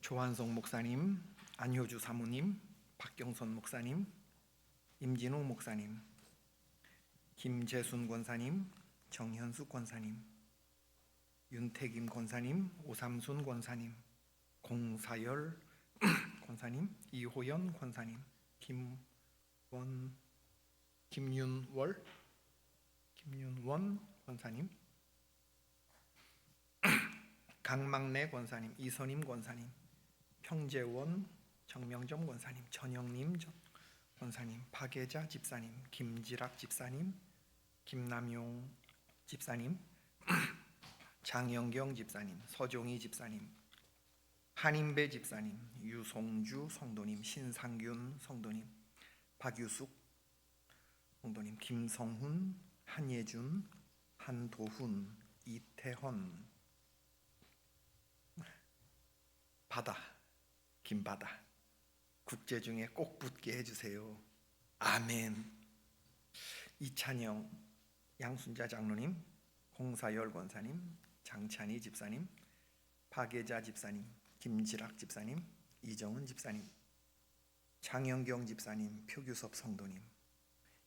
조한성 목사님, 안효주 사모님, 박경선 목사님, 임진욱 목사님, 김재순 권사님, 정현숙 권사님, 윤태김 권사님, 오삼순 권사님, 공사열 권사님, 이호연 권사님, 김윤원 권사님, 강막래 권사님, 이선임 권사님, 평재원, 정명점 권사님, 전영림 권사님, 박예자 집사님, 김지락 집사님, 김남용 집사님, 장영경 집사님, 서종희 집사님, 한인배 집사님, 유송주 성도님, 신상균 성도님, 박유숙 성도님, 김성훈, 한예준, 한도훈, 이태헌, 바다, 김바다, 국제 중에 꼭 붙게 해주세요. 아멘. 이찬영, 양순자 장로님, 공사열 권사님, 장찬희 집사님, 박예자 집사님, 김지락 집사님, 이정은 집사님, 장영경 집사님, 표규섭 성도님,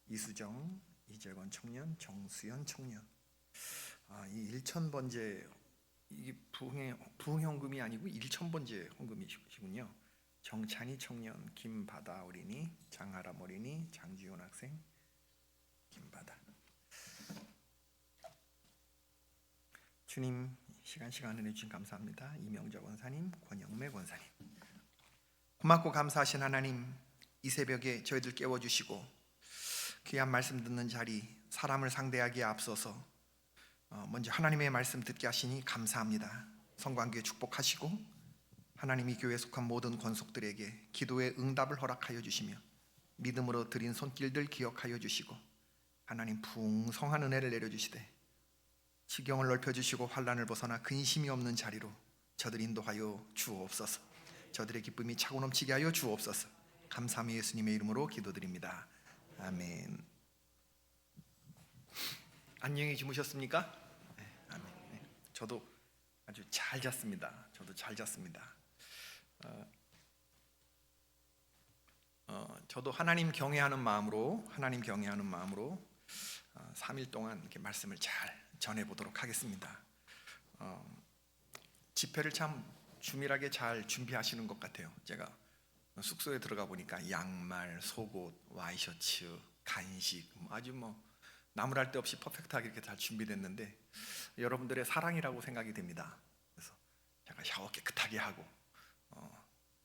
이수정, 이재건 청년, 정수연 청년. 이 1,000번째 이게 부흥현금이 아니고 1,000번째 헌금이시군요. 정찬희 청년, 김바다 어린이, 장하람 어린이, 장지훈 학생, 김바다. 주님 시간 은혜 주신 감사합니다. 이명자 권사님, 권영매 권사님, 고맙고 감사하신 하나님, 이 새벽에 저희들 깨워주시고 귀한 말씀 듣는 자리, 사람을 상대하기에 앞서서 먼저 하나님의 말씀 듣게 하시니 감사합니다. 성광교회 축복하시고 하나님이 교회에 속한 모든 권속들에게 기도의 응답을 허락하여 주시며 믿음으로 드린 손길들 기억하여 주시고 하나님 풍성한 은혜를 내려주시되 지경을 넓혀주시고 환난을 벗어나 근심이 없는 자리로 저들 인도하여 주옵소서. 저들의 기쁨이 차고 넘치게 하여 주옵소서. 감사함이 예수님의 이름으로 기도드립니다. 아멘. 안녕히 주무셨습니까? 네, 아멘. 네, 저도 아주 잘 잤습니다. 저도 하나님 경외하는 마음으로 3일 동안 이렇게 말씀을 잘 전해보도록 하겠습니다. 집회를 참 주밀하게 잘 준비하시는 것 같아요. 제가 숙소에 들어가 보니까 양말, 속옷, 와이셔츠, 간식 아주 나무랄 데 없이 퍼펙트하게 이렇게 잘 준비됐는데 여러분들의 사랑이라고 생각이 됩니다. 그래서 제가 샤워 깨끗하게 하고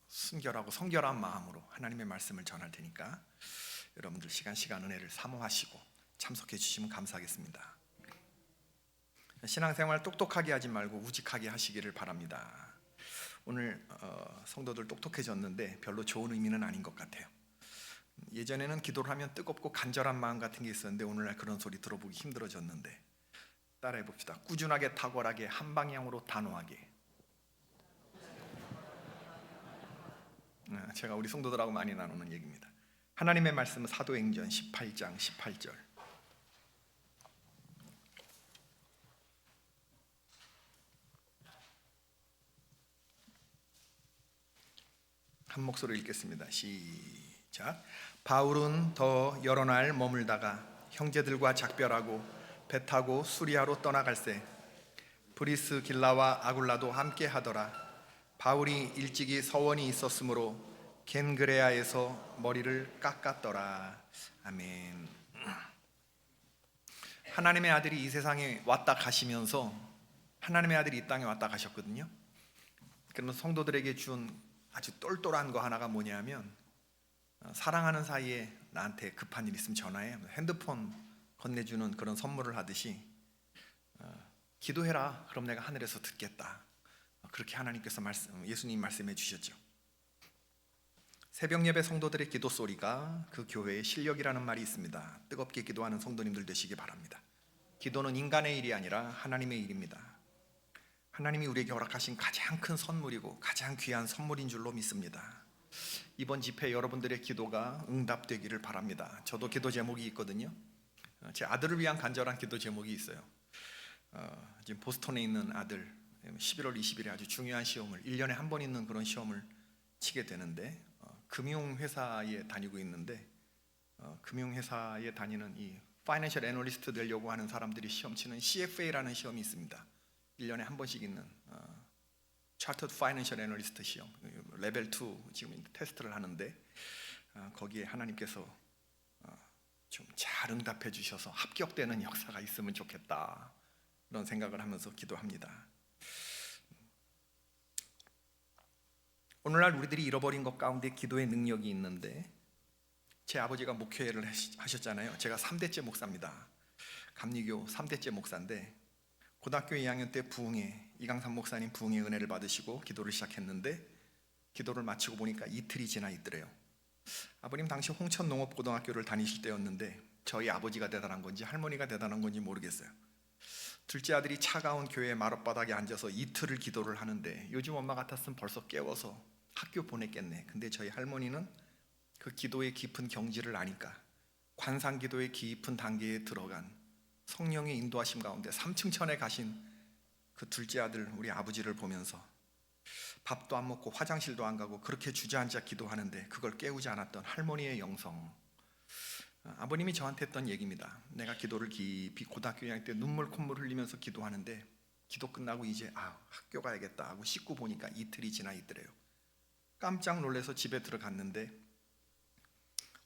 순결하고 성결한 마음으로 하나님의 말씀을 전할 테니까 여러분들 시간 은혜를 사모하시고 참석해 주시면 감사하겠습니다. 신앙생활 똑똑하게 하지 말고 우직하게 하시기를 바랍니다. 오늘 성도들 똑똑해졌는데 별로 좋은 의미는 아닌 것 같아요. 예전에는 기도를 하면 뜨겁고 간절한 마음 같은 게 있었는데 오늘날 그런 소리 들어보기 힘들어졌는데 따라해 봅시다. 꾸준하게, 탁월하게, 한 방향으로, 단호하게. 제가 우리 성도들하고 많이 나누는 얘기입니다. 하나님의 말씀은 사도행전 18장 18절. 한 목소리로 읽겠습니다. 시작. 바울은 더 여러 날 머물다가 형제들과 작별하고 배 타고 수리아로 떠나갈새 브리스길라와 아굴라도 함께 하더라. 바울이 일찍이 서원이 있었으므로 겐그레아에서 머리를 깎았더라. 아멘. 하나님의 아들이 이 세상에 왔다 가시면서 하나님의 아들이 이 땅에 왔다 가셨거든요. 그러면 성도들에게 준 아주 똘똘한 거 하나가 뭐냐면 사랑하는 사이에 나한테 급한 일 있으면 전화해. 핸드폰 건네주는 그런 선물을 하듯이 기도해라. 그럼 내가 하늘에서 듣겠다. 그렇게 하나님께서 예수님 말씀해 주셨죠. 새벽 예배 성도들의 기도 소리가 그 교회의 실력이라는 말이 있습니다. 뜨겁게 기도하는 성도님들 되시기 바랍니다. 기도는 인간의 일이 아니라 하나님의 일입니다. 하나님이 우리에게 허락하신 가장 큰 선물이고 가장 귀한 선물인 줄로 믿습니다. 이번 집회 여러분들의 기도가 응답되기를 바랍니다. 저도 기도 제목이 있거든요. 제 아들을 위한 간절한 기도 제목이 있어요. 지금 보스턴에 있는 아들 11월 20일에 아주 중요한 시험을 1년에 한 번 있는 그런 시험을 치게 되는데 금융회사에 다니고 있는데 금융회사에 다니는 이 파이낸셜 애널리스트 되려고 하는 사람들이 시험 치는 CFA라는 시험이 있습니다. 1년에 한 번씩 있는 Chartered Financial Analyst 시험 레벨 2 지금 테스트를 하는데 거기에 하나님께서 좀 잘 응답해 주셔서 합격되는 역사가 있으면 좋겠다 그런 생각을 하면서 기도합니다. 오늘날 우리들이 잃어버린 것 가운데 기도의 능력이 있는데 제 아버지가 목회를 하셨잖아요. 제가 3대째 목사입니다. 감리교 3대째 목사인데 고등학교 2학년 때 부흥회 이강삼 목사님 부흥회 은혜를 받으시고 기도를 시작했는데 기도를 마치고 보니까 이틀이 지나 있더래요. 아버님 당시 홍천 농업고등학교를 다니실 때였는데 저희 아버지가 대단한 건지 할머니가 대단한 건지 모르겠어요. 둘째 아들이 차가운 교회 마룻바닥에 앉아서 이틀을 기도를 하는데 요즘 엄마 같았으면 벌써 깨워서 학교 보냈겠네. 근데 저희 할머니는 그 기도의 깊은 경지를 아니까 관상기도의 깊은 단계에 들어간 성령의 인도하심 가운데 3층 천에 가신 그 둘째 아들 우리 아버지를 보면서 밥도 안 먹고 화장실도 안 가고 그렇게 주저앉아 기도하는데 그걸 깨우지 않았던 할머니의 영성. 아버님이 저한테 했던 얘기입니다. 내가 기도를 깊이 고등학교 2학년 때 눈물 콧물 흘리면서 기도하는데 기도 끝나고 이제 학교 가야겠다 하고 씻고 보니까 이틀이 지나 있더래요. 깜짝 놀라서 집에 들어갔는데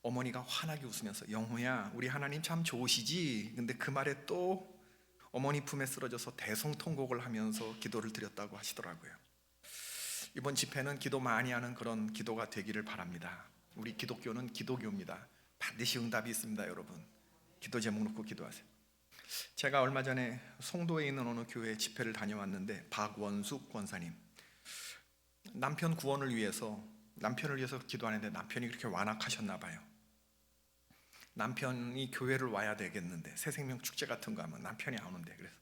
어머니가 환하게 웃으면서 영호야 우리 하나님 참 좋으시지? 근데 그 말에 또 어머니 품에 쓰러져서 대성통곡을 하면서 기도를 드렸다고 하시더라고요. 이번 집회는 기도 많이 하는 그런 기도가 되기를 바랍니다. 우리 기독교는 기도교입니다. 반드시 응답이 있습니다. 여러분 기도 제목 놓고 기도하세요. 제가 얼마 전에 송도에 있는 어느 교회 집회를 다녀왔는데 박원숙 권사님 남편 구원을 위해서 남편을 위해서 기도하는데 남편이 그렇게 완악하셨나 봐요. 남편이 교회를 와야 되겠는데 새생명 축제 같은 거 하면 남편이 안 오는데 그래서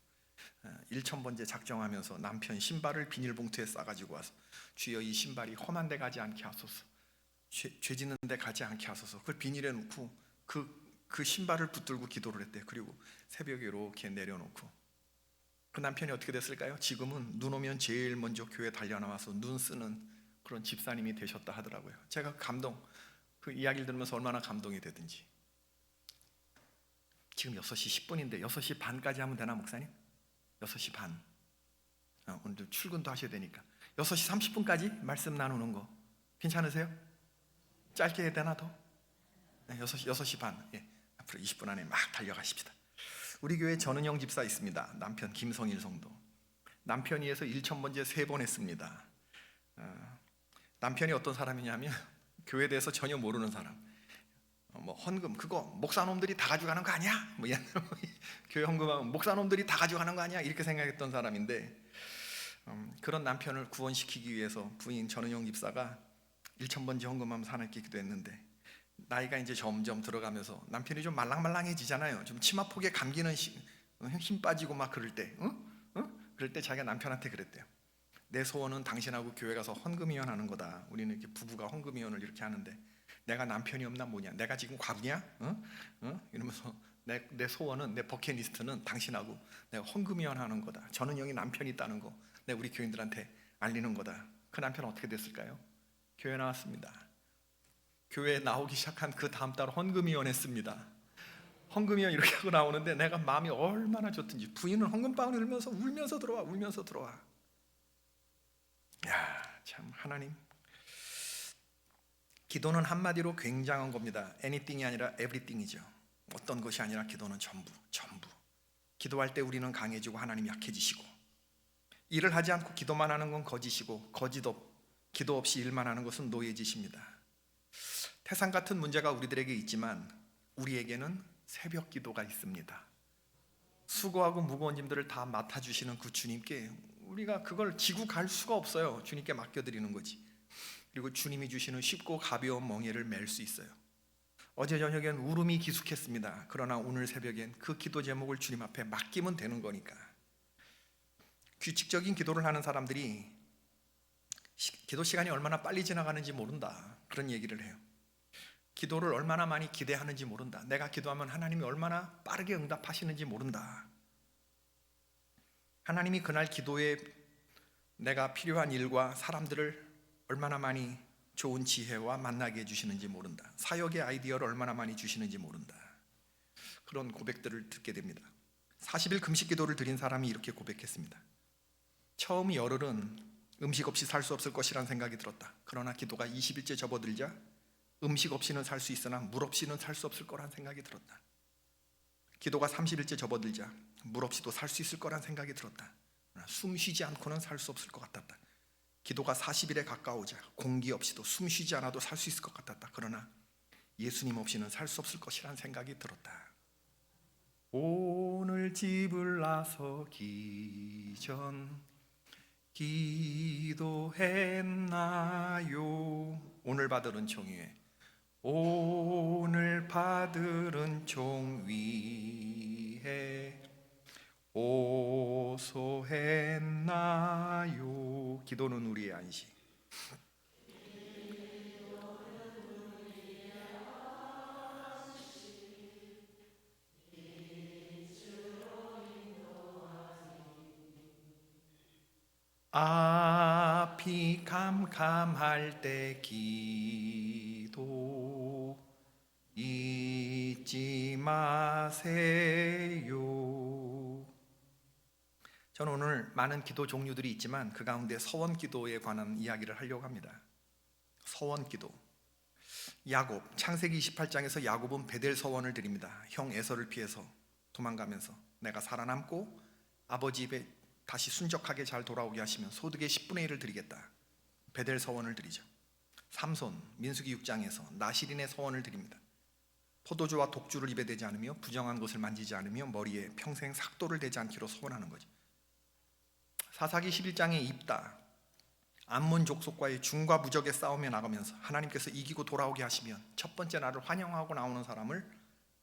1,000번째 작정하면서 남편 신발을 비닐봉투에 싸가지고 와서 주여 이 신발이 험한 데 가지 않게 하소서 죄 짓는 데 가지 않게 하소서 그걸 비닐에 놓고 그 신발을 붙들고 기도를 했대요. 그리고 새벽에 이렇게 내려놓고 그 남편이 어떻게 됐을까요? 지금은 눈 오면 제일 먼저 교회 달려나와서 눈 쓰는 그런 집사님이 되셨다 하더라고요. 제가 그 이야기를 들으면서 얼마나 감동이 되든지. 지금 6시 10분인데 6시 반까지 하면 되나 목사님? 6시 반 오늘 출근도 하셔야 되니까 6시 30분까지 말씀 나누는 거 괜찮으세요? 짧게 해야 되나 더? 6시 반 앞으로 20분 안에 막 달려가십시다. 우리 교회에 전은영 집사 있습니다. 남편 김성일 성도 남편이 해서 1,000번째 3번 했습니다. 남편이 어떤 사람이냐면 교회에 대해서 전혀 모르는 사람. 헌금 그거 목사놈들이 다 가져가는 거 아니야? 교회 헌금하면 목사놈들이 다 가져가는 거 아니야? 이렇게 생각했던 사람인데 그런 남편을 구원시키기 위해서 부인 전은영 집사가 1,000번째 헌금하면서 하나님께 기도했는데 나이가 이제 점점 들어가면서 남편이 좀 말랑말랑해지잖아요. 좀 치마폭에 감기는 힘 빠지고 막 그럴 때 그럴 때 자기가 남편한테 그랬대요. 내 소원은 당신하고 교회 가서 헌금위원 하는 거다. 우리는 이렇게 부부가 헌금위원을 이렇게 하는데 내가 남편이 없나 뭐냐? 내가 지금 과부냐? 이러면서 내 소원은 내 버킷리스트는 당신하고 내가 헌금위원 하는 거다. 저는 형이 남편이 있다는 거 내가 우리 교인들한테 알리는 거다. 그 남편은 어떻게 됐을까요? 교회 나왔습니다. 교회에 나오기 시작한 그 다음 달 헌금위원 했습니다. 헌금위원 이렇게 하고 나오는데 내가 마음이 얼마나 좋든지 부인은 헌금방을 울면서 들어와. 야, 참 하나님. 기도는 한마디로 굉장한 겁니다. anything이 아니라 everything이죠. 어떤 것이 아니라 기도는 전부. 기도할 때 우리는 강해지고 하나님이 약해지시고 일을 하지 않고 기도만 하는 건 거짓이고 기도 없이 일만 하는 것은 노예짓입니다. 태산 같은 문제가 우리들에게 있지만 우리에게는 새벽 기도가 있습니다. 수고하고 무거운 짐들을 다 맡아주시는 그 주님께 우리가 그걸 지고 갈 수가 없어요. 주님께 맡겨드리는 거지. 그리고 주님이 주시는 쉽고 가벼운 멍에를 맬 수 있어요. 어제 저녁엔 울음이 기숙했습니다. 그러나 오늘 새벽엔 그 기도 제목을 주님 앞에 맡기면 되는 거니까. 규칙적인 기도를 하는 사람들이 기도 시간이 얼마나 빨리 지나가는지 모른다. 그런 얘기를 해요. 기도를 얼마나 많이 기대하는지 모른다. 내가 기도하면 하나님이 얼마나 빠르게 응답하시는지 모른다. 하나님이 그날 기도의 내가 필요한 일과 사람들을 얼마나 많이 좋은 지혜와 만나게 해주시는지 모른다. 사역의 아이디어를 얼마나 많이 주시는지 모른다. 그런 고백들을 듣게 됩니다. 40일 금식 기도를 드린 사람이 이렇게 고백했습니다. 처음 열흘은 음식 없이 살 수 없을 것이라는 생각이 들었다. 그러나 기도가 20일째 접어들자 음식 없이는 살 수 있으나 물 없이는 살 수 없을 거란 생각이 들었다. 기도가 30일째 접어들자 물 없이도 살 수 있을 거란 생각이 들었다. 그러나 숨 쉬지 않고는 살 수 없을 것 같았다. 기도가 40일에 가까우자 공기 없이도 숨 쉬지 않아도 살 수 있을 것 같았다. 그러나 예수님 없이는 살 수 없을 것이란 생각이 들었다. 오늘 집을 나서기 전 기도했나요? 오늘 받을 은총 위에 오늘 받을 은총 위에 호소했나요? 기도는 우리의 안식. 앞이 캄캄할 때 기도 잊지 마세요. 저는 오늘 많은 기도 종류들이 있지만 그 가운데 서원 기도에 관한 이야기를 하려고 합니다. 서원 기도. 야곱, 창세기 28장에서 야곱은 베델 서원을 드립니다. 형 에서를 피해서 도망가면서 내가 살아남고 아버지 집에 다시 순적하게 잘 돌아오게 하시면 소득의 10분의 1을 드리겠다. 베델 서원을 드리죠. 삼손, 민수기 6장에서 나실인의 서원을 드립니다. 포도주와 독주를 입에 대지 않으며 부정한 것을 만지지 않으며 머리에 평생 삭도를 대지 않기로 서원하는 거죠. 사사기 11장의 입다, 암몬 족속과의 중과 부적의 싸움에 나가면서 하나님께서 이기고 돌아오게 하시면 첫 번째 나를 환영하고 나오는 사람을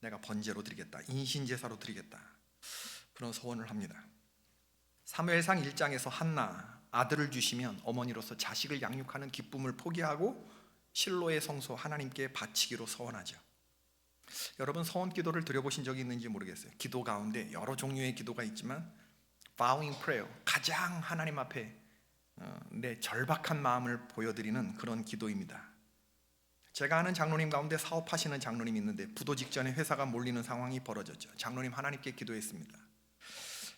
내가 번제로 드리겠다, 인신제사로 드리겠다, 그런 서원을 합니다. 사무엘상 1장에서 한나, 아들을 주시면 어머니로서 자식을 양육하는 기쁨을 포기하고 실로의 성소 하나님께 바치기로 서원하죠. 여러분 서원 기도를 드려보신 적이 있는지 모르겠어요. 기도 가운데 여러 종류의 기도가 있지만 vowing prayer, 가장 하나님 앞에 내 절박한 마음을 보여드리는 그런 기도입니다. 제가 아는 장로님 가운데 사업하시는 장로님이 있는데 부도 직전에 회사가 몰리는 상황이 벌어졌죠. 장로님 하나님께 기도했습니다.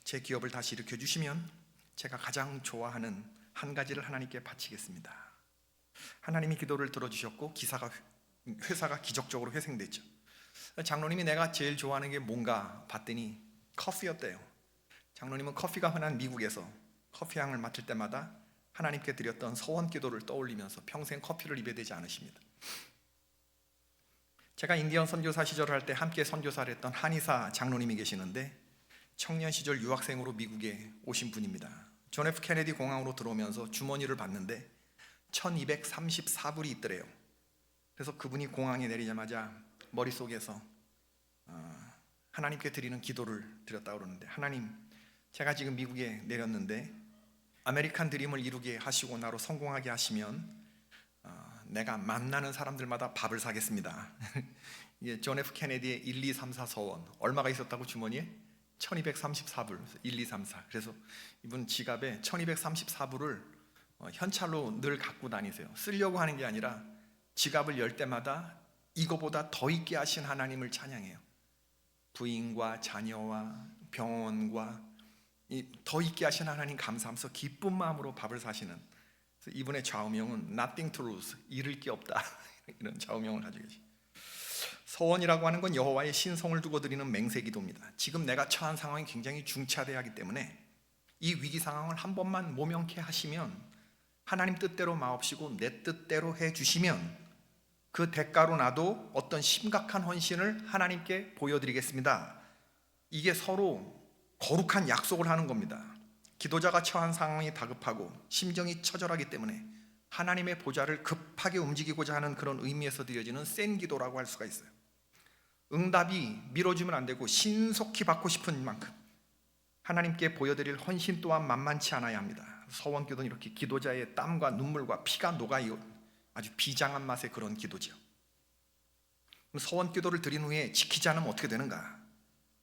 제 기업을 다시 일으켜주시면 제가 가장 좋아하는 한 가지를 하나님께 바치겠습니다. 하나님이 기도를 들어주셨고 회사가 기적적으로 회생됐죠. 장로님이 내가 제일 좋아하는 게 뭔가 봤더니 커피였대요. 장로님은 커피가 흔한 미국에서 커피 향을 맡을 때마다 하나님께 드렸던 서원 기도를 떠올리면서 평생 커피를 입에 대지 않으십니다. 제가 인디언 선교사 시절을 할 때 함께 선교사를 했던 한의사 장로님이 계시는데 청년 시절 유학생으로 미국에 오신 분입니다. 존 F 케네디 공항으로 들어오면서 주머니를 봤는데 1234불이 있더래요. 그래서 그분이 공항에 내리자마자 머릿속에서 하나님께 드리는 기도를 드렸다고 그러는데, 하나님, 제가 지금 미국에 내렸는데 아메리칸 드림을 이루게 하시고 나로 성공하게 하시면 내가 만나는 사람들마다 밥을 사겠습니다. 이게 존 F 케네디의 1, 2, 3, 4 서원. 얼마가 있었다고 주머니에? 1234불, 1, 2, 3, 4. 그래서 이분 지갑에 1234불을 현찰로 늘 갖고 다니세요. 쓰려고 하는 게 아니라 지갑을 열 때마다 이거보다 더 있게 하신 하나님을 찬양해요. 부인과 자녀와 병원과 더 있게 하신 하나님 감사하면서 기쁜 마음으로 밥을 사시는, 그래서 이분의 좌우명은 Nothing to lose, 잃을 게 없다 이런 좌우명을 가지고 계십니다. 서원이라고 하는 건 여호와의 신성을 두고 드리는 맹세기도입니다. 지금 내가 처한 상황이 굉장히 중차대하기 때문에 이 위기 상황을 한 번만 모면케 하시면, 하나님 뜻대로 마옵시고 내 뜻대로 해주시면 그 대가로 나도 어떤 심각한 헌신을 하나님께 보여드리겠습니다. 이게 서로 거룩한 약속을 하는 겁니다. 기도자가 처한 상황이 다급하고 심정이 처절하기 때문에 하나님의 보좌를 급하게 움직이고자 하는 그런 의미에서 드려지는 센 기도라고 할 수가 있어요. 응답이 미뤄지면 안 되고 신속히 받고 싶은 만큼 하나님께 보여드릴 헌신 또한 만만치 않아야 합니다. 서원기도는 이렇게 기도자의 땀과 눈물과 피가 녹아요. 아주 비장한 맛의 그런 기도죠. 서원기도를 드린 후에 지키지 않으면 어떻게 되는가?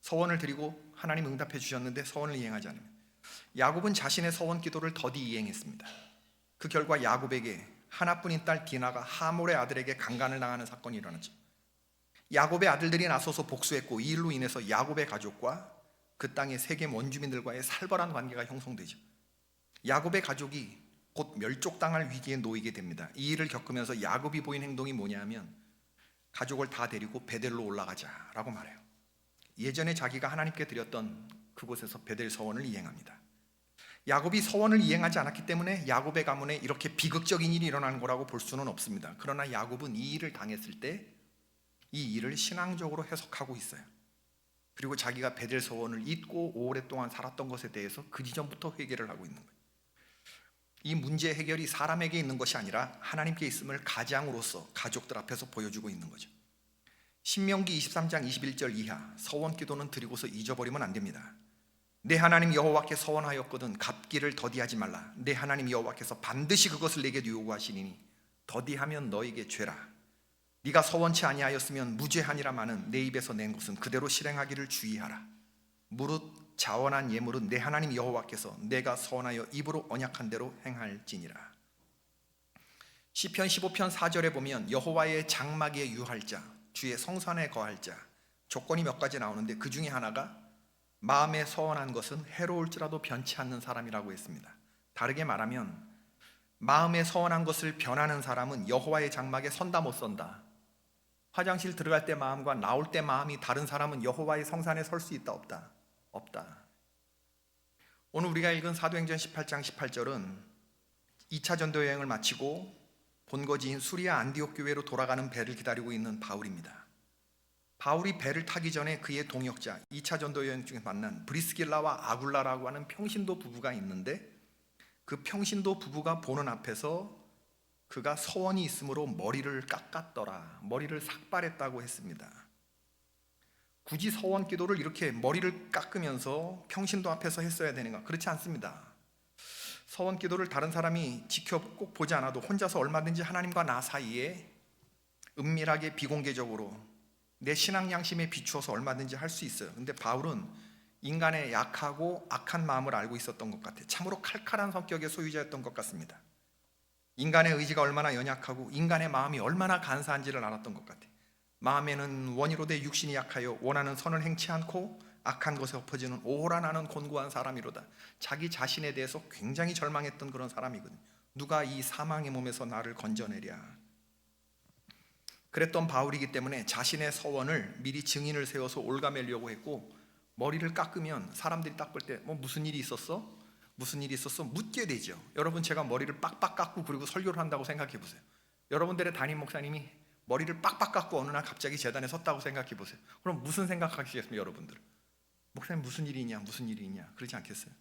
서원을 드리고 하나님 응답해 주셨는데 서원을 이행하지 않으면 야곱은 자신의 서원 기도를 더디 이행했습니다. 그 결과 야곱에게 하나뿐인 딸 디나가 하몰의 아들에게 강간을 당하는 사건이 일어났죠. 야곱의 아들들이 나서서 복수했고 이 일로 인해서 야곱의 가족과 그 땅의 세계 원주민들과의 살벌한 관계가 형성되죠. 야곱의 가족이 곧 멸족당할 위기에 놓이게 됩니다. 이 일을 겪으면서 야곱이 보인 행동이 뭐냐면 가족을 다 데리고 베델로 올라가자라고 말해요. 예전에 자기가 하나님께 드렸던 그곳에서 베델 서원을 이행합니다. 야곱이 서원을 이행하지 않았기 때문에 야곱의 가문에 이렇게 비극적인 일이 일어나는 거라고 볼 수는 없습니다. 그러나 야곱은 이 일을 당했을 때 이 일을 신앙적으로 해석하고 있어요. 그리고 자기가 베델 서원을 잊고 오랫동안 살았던 것에 대해서 그 이전부터 회개를 하고 있는 거예요. 이 문제 해결이 사람에게 있는 것이 아니라 하나님께 있음을 가장으로서 가족들 앞에서 보여주고 있는 거죠. 신명기 23장 21절 이하 서원 기도는 드리고서 잊어버리면 안 됩니다. 내 하나님 여호와께 서원하였거든 갚기를 더디하지 말라. 내 하나님 여호와께서 반드시 그것을 내게 요구하시니니 더디하면 너에게 죄라. 네가 서원치 아니하였으면 무죄하니라마는 내 입에서 낸 것은 그대로 실행하기를 주의하라. 무릇 자원한 예물은 내 하나님 여호와께서 내가 서원하여 입으로 언약한 대로 행할지니라. 시편 15편 4절에 보면 여호와의 장막에 유할 자, 주의 성산에 거할 자 조건이 몇 가지 나오는데 그 중에 하나가 마음에 서원한 것은 해로울지라도 변치 않는 사람이라고 했습니다. 다르게 말하면 마음에 서원한 것을 변하는 사람은 여호와의 장막에 선다 못 선다. 화장실 들어갈 때 마음과 나올 때 마음이 다른 사람은 여호와의 성산에 설 수 있다 없다? 없다. 오늘 우리가 읽은 사도행전 18장 18절은 2차 전도 여행을 마치고 본거지인 수리아 안디옥 교회로 돌아가는 배를 기다리고 있는 바울입니다. 바울이 배를 타기 전에 그의 동역자 2차 전도 여행 중에 만난 브리스길라와 아굴라라고 하는 평신도 부부가 있는데 그 평신도 부부가 보는 앞에서 그가 서원이 있으므로 머리를 깎았더라, 머리를 삭발했다고 했습니다. 굳이 서원 기도를 이렇게 머리를 깎으면서 평신도 앞에서 했어야 되는가? 그렇지 않습니다. 서원 기도를 다른 사람이 지켜 꼭 보지 않아도 혼자서 얼마든지 하나님과 나 사이에 은밀하게 비공개적으로 내 신앙 양심에 비추어서 얼마든지 할 수 있어요. 근데 바울은 인간의 약하고 악한 마음을 알고 있었던 것 같아요. 참으로 칼칼한 성격의 소유자였던 것 같습니다. 인간의 의지가 얼마나 연약하고 인간의 마음이 얼마나 간사한지를 알았던 것 같아요. 마음에는 원이로 돼 육신이 약하여 원하는 선을 행치 않고 악한 것에 엎어지는 오호라 나는 곤고한 사람이로다. 자기 자신에 대해서 굉장히 절망했던 그런 사람이거든요. 누가 이 사망의 몸에서 나를 건져내랴. 그랬던 바울이기 때문에 자신의 서원을 미리 증인을 세워서 올가매려고 했고 머리를 깎으면 사람들이 딱 볼 때 무슨 일이 있었어? 무슨 일이 있었어? 묻게 되죠. 여러분 제가 머리를 빡빡 깎고 그리고 설교를 한다고 생각해 보세요. 여러분들의 담임 목사님이 머리를 빡빡 깎고 어느 날 갑자기 제단에 섰다고 생각해 보세요. 그럼 무슨 생각하시겠습니까 여러분들? 목사님 무슨 일이 있냐? 무슨 일이 있냐? 그러지 않겠어요?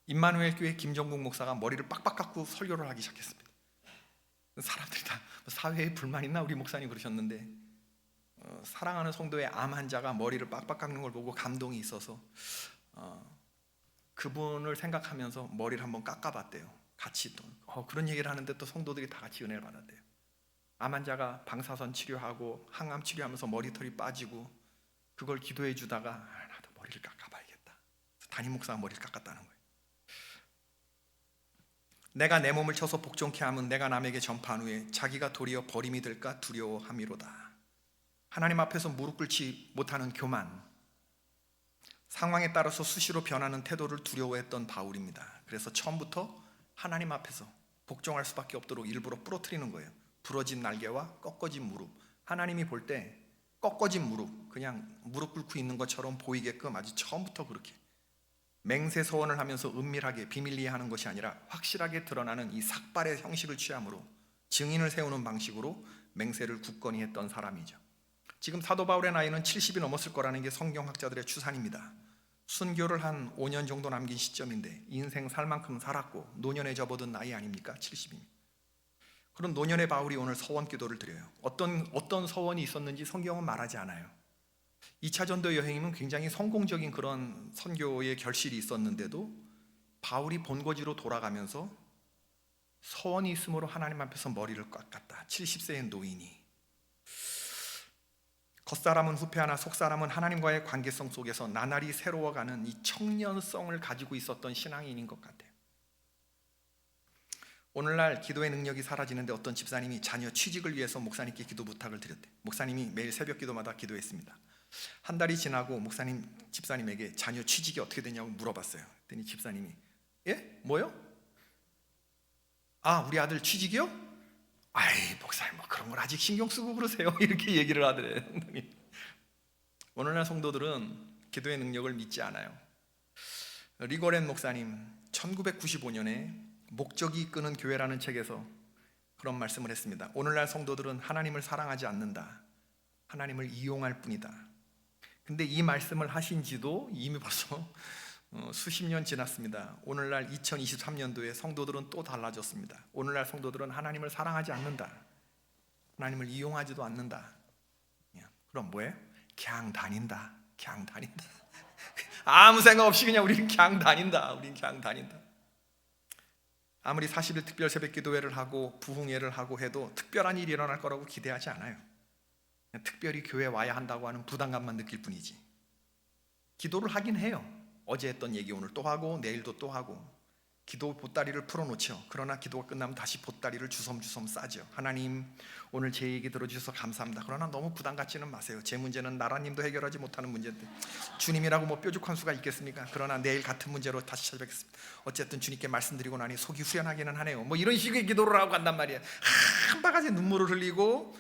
임마누엘 교회 김정국 목사가 머리를 빡빡 깎고 설교를 하기 시작했습니다. 사람들이 다 사회에 불만 있나? 우리 목사님 그러셨는데 사랑하는 성도의 암 환자가 머리를 빡빡 깎는 걸 보고 감동이 있어서 그분을 생각하면서 머리를 한번 깎아봤대요. 같이 또 그런 얘기를 하는데 또 성도들이 다 같이 은혜를 받았대요. 암 환자가 방사선 치료하고 항암 치료하면서 머리털이 빠지고 그걸 기도해 주다가 나도 머리를 깎아봐야겠다. 담임 목사가 머리를 깎았다는 거예요. 내가 내 몸을 쳐서 복종케 하면 내가 남에게 전파한 후에 자기가 도리어 버림이 될까 두려워함이로다. 하나님 앞에서 무릎 꿇지 못하는 교만, 상황에 따라서 수시로 변하는 태도를 두려워했던 바울입니다. 그래서 처음부터 하나님 앞에서 복종할 수밖에 없도록 일부러 부러뜨리는 거예요. 부러진 날개와 꺾어진 무릎. 하나님이 볼 때 꺾어진 무릎, 그냥 무릎 꿇고 있는 것처럼 보이게끔 아주 처음부터 그렇게 맹세 서원을 하면서 은밀하게 비밀리에 하는 것이 아니라 확실하게 드러나는 이 삭발의 형식을 취함으로 증인을 세우는 방식으로 맹세를 굳건히 했던 사람이죠. 지금 사도 바울의 나이는 70이 넘었을 거라는 게 성경학자들의 추산입니다. 순교를 한 5년 정도 남긴 시점인데 인생 살 만큼 살았고 노년에 접어든 나이 아닙니까? 70입니다. 그런 노년의 바울이 오늘 서원 기도를 드려요. 어떤 서원이 있었는지 성경은 말하지 않아요. 2차 전도 여행이면 굉장히 성공적인 그런 선교의 결실이 있었는데도 바울이 본거지로 돌아가면서 서원이 있으므로 하나님 앞에서 머리를 깎았다. 70세의 노인이. 겉사람은 후패하나 속사람은 하나님과의 관계성 속에서 나날이 새로워가는 이 청년성을 가지고 있었던 신앙인인 것 같아요. 오늘날 기도의 능력이 사라지는데 어떤 집사님이 자녀 취직을 위해서 목사님께 기도 부탁을 드렸대요. 목사님이 매일 새벽 기도마다 기도했습니다. 한 달이 지나고 집사님에게 자녀 취직이 어떻게 되냐고 물어봤어요. 그랬더니 집사님이 예? 뭐요? 아, 우리 아들 취직이요? 아이, 목사님 뭐 그런 걸 아직 신경 쓰고 그러세요? 이렇게 얘기를 하더래요. 오늘날 성도들은 기도의 능력을 믿지 않아요. 리고렌 목사님 1995년에 목적이 이끄는 교회라는 책에서 그런 말씀을 했습니다. 오늘날 성도들은 하나님을 사랑하지 않는다. 하나님을 이용할 뿐이다. 근데 이 말씀을 하신 지도 이미 벌써 수십 년 지났습니다. 오늘날 2023년도에 성도들은 또 달라졌습니다. 오늘날 성도들은 하나님을 사랑하지 않는다. 하나님을 이용하지도 않는다. 그럼 뭐예요? 그냥 다닌다. 그냥 다닌다. 아무 생각 없이 그냥 우리는 그냥 다닌다. 우리는 그냥 다닌다. 아무리 40일 특별 새벽 기도회를 하고 부흥회를 하고 해도 특별한 일이 일어날 거라고 기대하지 않아요. 그냥 특별히 교회에 와야 한다고 하는 부담감만 느낄 뿐이지. 기도를 하긴 해요. 어제 했던 얘기 오늘 또 하고 내일도 또 하고 기도 보따리를 풀어놓죠. 그러나 기도가 끝나면 다시 보따리를 주섬주섬 싸죠. 하나님 오늘 제 얘기 들어주셔서 감사합니다. 그러나 너무 부담 갖지는 마세요. 제 문제는 나라님도 해결하지 못하는 문제인데 주님이라고 뭐 뾰족한 수가 있겠습니까? 그러나 내일 같은 문제로 다시 찾아뵙겠습니다. 어쨌든 주님께 말씀드리고 나니 속이 후련하기는 하네요. 뭐 이런 식의 기도를 하고 간단 말이에요. 한 바가지 눈물을 흘리고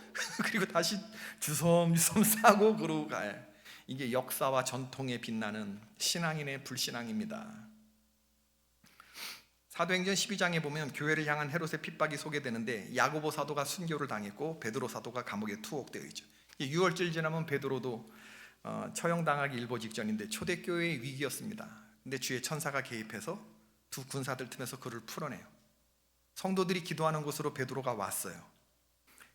그리고 다시 주섬주섬 싸고 그러고 가요. 이게 역사와 전통에 빛나는 신앙인의 불신앙입니다. 사도행전 12장에 보면 교회를 향한 헤롯의 핍박이 소개되는데 야고보 사도가 순교를 당했고 베드로 사도가 감옥에 투옥되어 있죠. 6월절 지나면 베드로도 처형당하기 일보 직전인데 초대교회의 위기였습니다. 근데 주의 천사가 개입해서 두 군사들 틈에서 그를 풀어내요. 성도들이 기도하는 곳으로 베드로가 왔어요.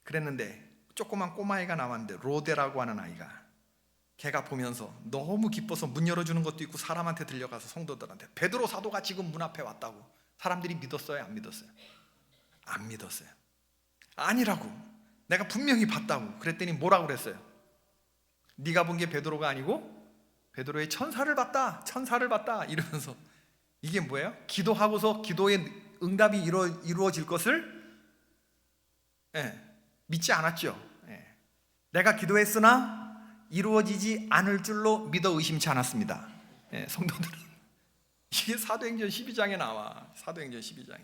그랬는데 조그만 꼬마애가 나왔는데 로데라고 하는 아이가 걔가 보면서 너무 기뻐서 문 열어주는 것도 있고 사람한테 들려가서 성도들한테 베드로 사도가 지금 문 앞에 왔다고. 사람들이 믿었어요? 안 믿었어요? 안 믿었어요. 아니라고. 내가 분명히 봤다고. 그랬더니 뭐라고 그랬어요? 네가 본 게 베드로가 아니고 베드로의 천사를 봤다. 천사를 봤다. 이러면서 이게 뭐예요? 기도하고서 기도의 응답이 이루어질 것을 믿지 않았죠. 내가 기도했으나 이루어지지 않을 줄로 믿어 의심치 않았습니다. 성도들은 이게 사도행전 12장에 나와. 사도행전 12장에.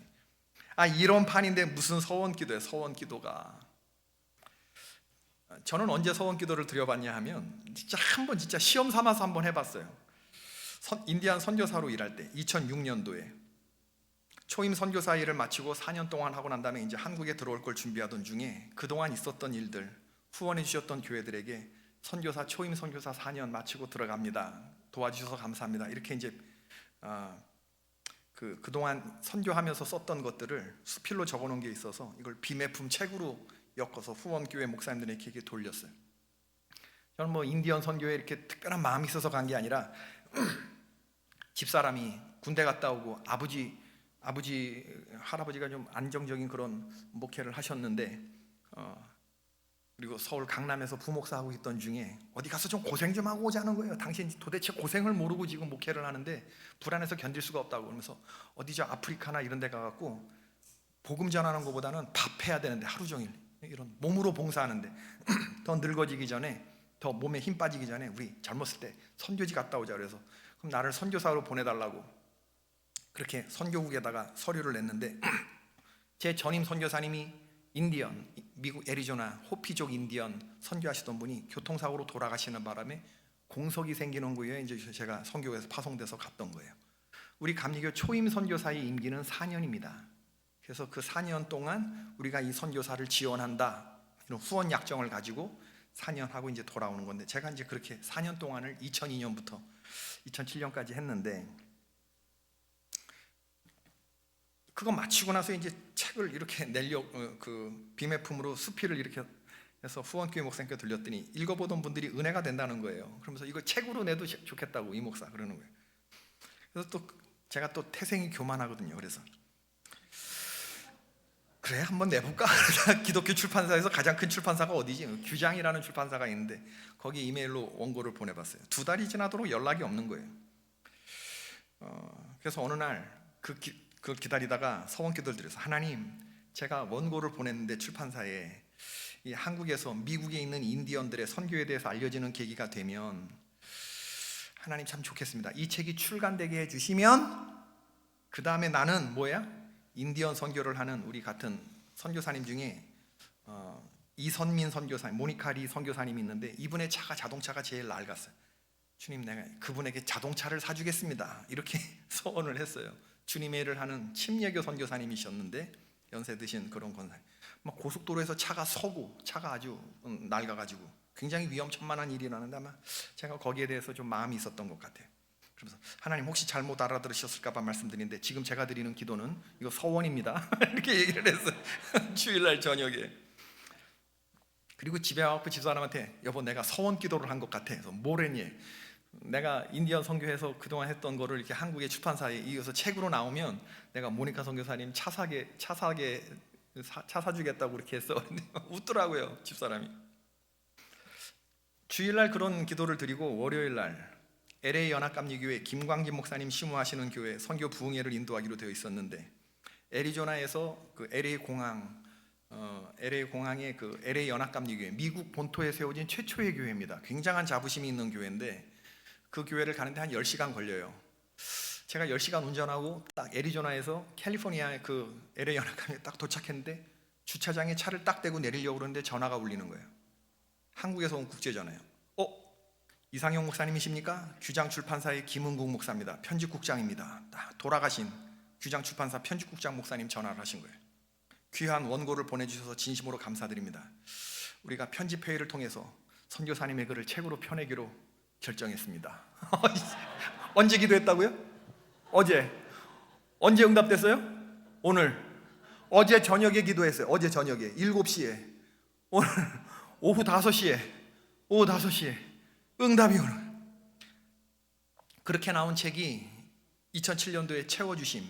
이런 판인데 무슨 서원기도예요. 서원기도가. 저는 언제 서원기도를 드려봤냐 하면 진짜 시험 삼아서 한번 해봤어요. 인디안 선교사로 일할 때 2006년도에 초임 선교사 일을 마치고 4년 동안 하고 난 다음에 이제 한국에 들어올 걸 준비하던 중에 그동안 있었던 일들 후원해 주셨던 교회들에게 선교사 초임 선교사 4년 마치고 들어갑니다. 도와주셔서 감사합니다. 이렇게 이제 그동안 선교하면서 썼던 것들을 수필로 적어놓은 게 있어서 이걸 비매품 책으로 엮어서 후원교회 목사님들에게 돌렸어요. 저는 뭐 인디언 선교에 이렇게 특별한 마음이 있어서 간 게 아니라 집사람이 군대 갔다 오고 할아버지가 좀 안정적인 그런 목회를 하셨는데 그리고 서울 강남에서 부목사하고 있던 중에 어디 가서 좀 고생 좀 하고 오자는 거예요. 당신 도대체 고생을 모르고 지금 목회를 하는데 불안해서 견딜 수가 없다고. 그러면서 어디 저 아프리카나 이런 데 가갖고 복음 전하는 것보다는 밥해야 되는데 하루 종일 이런 몸으로 봉사하는데 더 늙어지기 전에 더 몸에 힘 빠지기 전에 우리 젊었을 때 선교지 갔다 오자. 그래서 그럼 나를 선교사로 보내달라고 그렇게 선교국에다가 서류를 냈는데 제 전임 선교사님이 인디언, 미국 애리조나 호피족 인디언 선교하시던 분이 교통사고로 돌아가시는 바람에 공석이 생기는 거예요. 이제 제가 선교에서 파송돼서 갔던 거예요. 우리 감리교 초임 선교사의 임기는 4년입니다. 그래서 그 4년 동안 우리가 이 선교사를 지원한다 이런 후원 약정을 가지고 4년 하고 이제 돌아오는 건데 제가 이제 그렇게 4년 동안을 2002년부터 2007년까지 했는데 그거 마치고 나서 이제 책을 이렇게 그 비매품으로 수필을 이렇게 해서 후원교회 목사님께 들렸더니 읽어보던 분들이 은혜가 된다는 거예요. 그러면서 이거 책으로 내도 좋겠다고 이 목사 그러는 거예요. 그래서 또 제가 또 태생이 교만하거든요. 그래서 그래 한번 내볼까? 기독교 출판사에서 가장 큰 출판사가 어디지? 규장이라는 출판사가 있는데 거기 이메일로 원고를 보내봤어요. 2달이 지나도록 연락이 없는 거예요. 그래서 어느 날 그걸 기다리다가 서원기도를 드려서 하나님, 제가 원고를 보냈는데 출판사에 이 한국에서 미국에 있는 인디언들의 선교에 대해서 알려지는 계기가 되면 하나님 참 좋겠습니다. 이 책이 출간되게 해주시면 그 다음에 나는 인디언 선교를 하는 우리 같은 선교사님 중에 이선민 선교사님, 모니카리 선교사님이 있는데 이분의 자동차가 제일 낡았어요. 주님, 내가 그분에게 자동차를 사주겠습니다. 이렇게 소원을 했어요. 주님의 일을 하는 침례교 선교사님이셨는데 연세 드신 그런 권사님. 막 고속도로에서 차가 서고 차가 아주 낡아가지고 굉장히 위험천만한 일이 일어나는데 아마 제가 거기에 대해서 좀 마음이 있었던 것 같아요. 그래서 하나님 혹시 잘못 알아들으셨을까 봐 말씀드리는데 지금 제가 드리는 기도는 이거 서원입니다. 이렇게 얘기를 했어요. 주일날 저녁에. 그리고 집에 와서 집사람한테 여보 내가 서원 기도를 한 것 같아. 그래서 뭐랬니? 내가 인디언 선교해서 그동안 했던 거를 이렇게 한국의 출판사에 이어서 책으로 나오면 내가 모니카 선교사님 차 사주겠다고 그렇게 했어. 웃더라고요 집사람이. 주일날 그런 기도를 드리고 월요일날 LA 연합감리교회 김광진 목사님 심우하시는 교회 선교 부흥회를 인도하기로 되어 있었는데 애리조나에서 그 LA 공항의 그 LA 연합감리교회 미국 본토에 세워진 최초의 교회입니다. 굉장한 자부심이 있는 교회인데 그 교회를 가는데 한 10시간 걸려요. 제가 10시간 운전하고 딱 애리조나에서 캘리포니아의 그 LA 연합감리교회에 딱 도착했는데 주차장에 차를 딱 대고 내리려고 그러는데 전화가 울리는 거예요. 한국에서 온 국제전화예요. 이상형 목사님이십니까? 규장 출판사의 김은국 목사입니다. 편집국장입니다. 돌아가신 규장 출판사 편집국장 목사님 전화를 하신 거예요. 귀한 원고를 보내주셔서 진심으로 감사드립니다. 우리가 편집회의를 통해서 선교사님의 글을 책으로 펴내기로 결정했습니다. 언제 기도했다고요? 어제. 언제 응답됐어요? 오늘. 어제 저녁에 기도했어요. 어제 저녁에 7시에. 오늘 오후 5시에 응답이 오는 거예요. 그렇게 나온 책이 2007년도에 채워주심,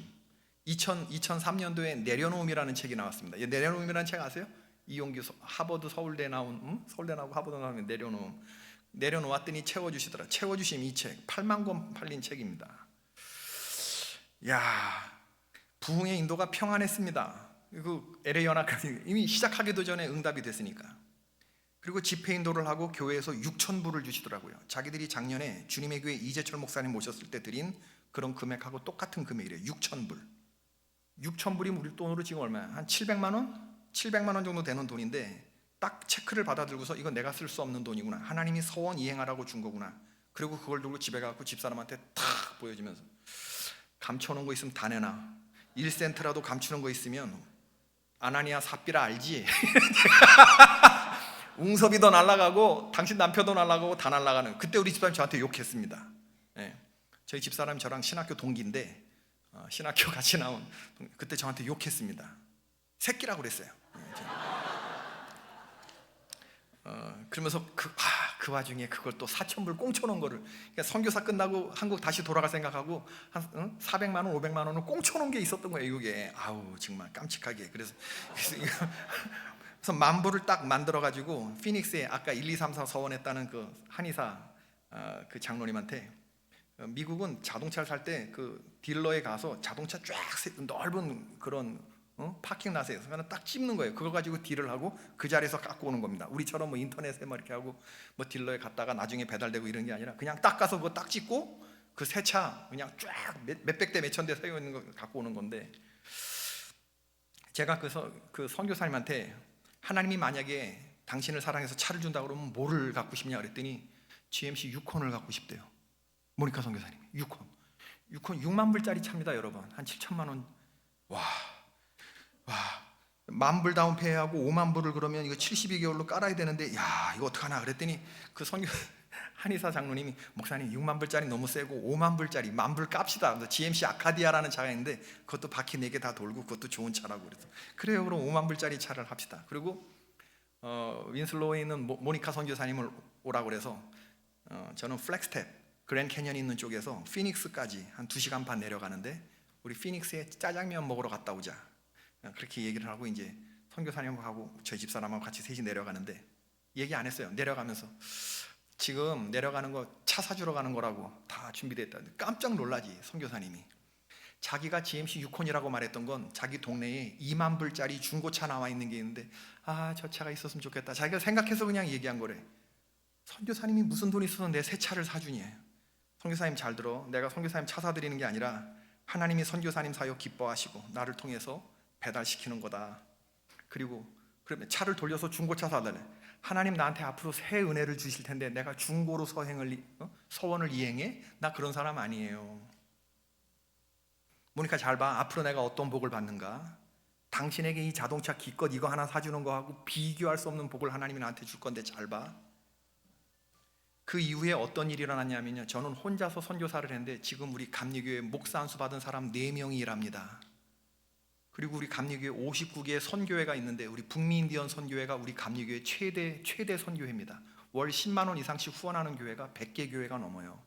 2003년도에 내려놓음이라는 책이 나왔습니다. 내려놓음이라는 책 아세요? 이용규 하버드 서울대 나온 서울대 나오고 하버드 나오면 내려놓았더니 채워주시더라. 채워주심 이 책 8만 권 팔린 책입니다. 야, 부흥의 인도가 평안했습니다. 그 LA 연합감리 이미 시작하기도 전에 응답이 됐으니까. 그리고 집회 인도를 하고 교회에서 6,000불을 주시더라고요. 자기들이 작년에 주님의 교회 이재철 목사님 모셨을 때 드린 그런 금액하고 똑같은 금액이래요. 6,000불. 6,000불이 우리 돈으로 지금 얼마야? 한 700만 원? 700만 원 정도 되는 돈인데 딱 체크를 받아들고서 이건 내가 쓸 수 없는 돈이구나. 하나님이 서원 이행하라고 준 거구나. 그리고 그걸 들고 집에 가서 집사람한테 탁 보여주면서 감춰놓은 거 있으면 다 내놔. 1센트라도 감추는 거 있으면 아나니아 삽비라 알지? 웅섭이도 날아가고 당신 남편도 날아가고 다 날아가는. 그때 우리 집사람이 저한테 욕했습니다. 저희 집사람이 저랑 신학교 동기인데 신학교 같이 나온 그때 저한테 욕했습니다. 새끼라고 그랬어요. 그러면서 그 와중에 그걸 또 4,000불 꽁쳐놓은 거를 그러니까 선교사 끝나고 한국 다시 돌아갈 생각하고 한 400만 원, 500만 원을 꽁쳐놓은 게 있었던 거예요. 이게 아우 정말 깜찍하게. 그래서 만불을 딱 만들어가지고 피닉스에 아까 1, 2, 3, 4 서원했다는 그 한의사 그 장로님한테 미국은 자동차를 살 때 그 딜러에 가서 자동차 쫙 넓은 그런 파킹 낫에 딱 찝는 거예요. 그거 가지고 딜을 하고 그 자리에서 갖고 오는 겁니다. 우리처럼 뭐 인터넷에 뭐 이렇게 하고 뭐 딜러에 갔다가 나중에 배달되고 이런 게 아니라 그냥 딱 가서 그거 딱 찝고 그 새 차 그냥 쫙 몇백 대 몇천 대 세워 있는 거 갖고 오는 건데 제가 그 선교사님한테 하나님이 만약에 당신을 사랑해서 차를 준다 그러면 뭐를 갖고 싶냐 그랬더니 GMC 유콘을 갖고 싶대요. 모니카 선교사님이 유콘 6만 불짜리 차입니다, 여러분. 한 7천만 원. 와, 만불 다운페이하고 5만 불을 그러면 이거 72개월로 깔아야 되는데 야 이거 어떡하나 그랬더니 그 선교 한의사 장로님이 목사님 6만 불짜리 너무 세고 5만 불짜리 만불 깝시다. 그래서 GMC 아카디아라는 차가 있는데 그것도 바퀴 4개 다 돌고 그것도 좋은 차라고 그래서 그래요 그럼 5만 불짜리 차를 합시다. 그리고 윈슬로우에 있는 모니카 선교사님을 오라고 그래서 저는 플렉스텝 그랜 캐년이 있는 쪽에서 피닉스까지 한 2시간 반 내려가는데 우리 피닉스에 짜장면 먹으러 갔다 오자. 그렇게 얘기를 하고 이제 선교사님하고 저희 집사람하고 같이 셋이 내려가는데 얘기 안 했어요. 내려가면서 지금 내려가는 거 차 사주러 가는 거라고 다 준비됐다. 깜짝 놀라지 선교사님이. 자기가 GMC 유콘이라고 말했던 건 자기 동네에 2만 불짜리 중고차 나와 있는 게 있는데 저 차가 있었으면 좋겠다. 자기가 생각해서 그냥 얘기한 거래. 선교사님이 무슨 돈이 있어서 내 새 차를 사주니. 선교사님 잘 들어. 내가 선교사님 차 사드리는 게 아니라 하나님이 선교사님 사역 기뻐하시고 나를 통해서 배달시키는 거다. 그리고 그러면 차를 돌려서 중고차 사달래. 하나님 나한테 앞으로 새 은혜를 주실 텐데 내가 중고로 서원을 이행해? 나 그런 사람 아니에요. 모니카 잘 봐. 앞으로 내가 어떤 복을 받는가? 당신에게 이 자동차 기껏 이거 하나 사주는 거하고 비교할 수 없는 복을 하나님이 나한테 줄 건데 잘 봐. 그 이후에 어떤 일이 일어났냐면요, 저는 혼자서 선교사를 했는데 지금 우리 감리교회 목사 안수 받은 사람 4명이 일합니다. 그리고 우리 감리교회 59개의 선교회가 있는데 우리 북미인디언 선교회가 우리 감리교회 최대 선교회입니다. 월 10만 원 이상씩 후원하는 교회가 100개 교회가 넘어요.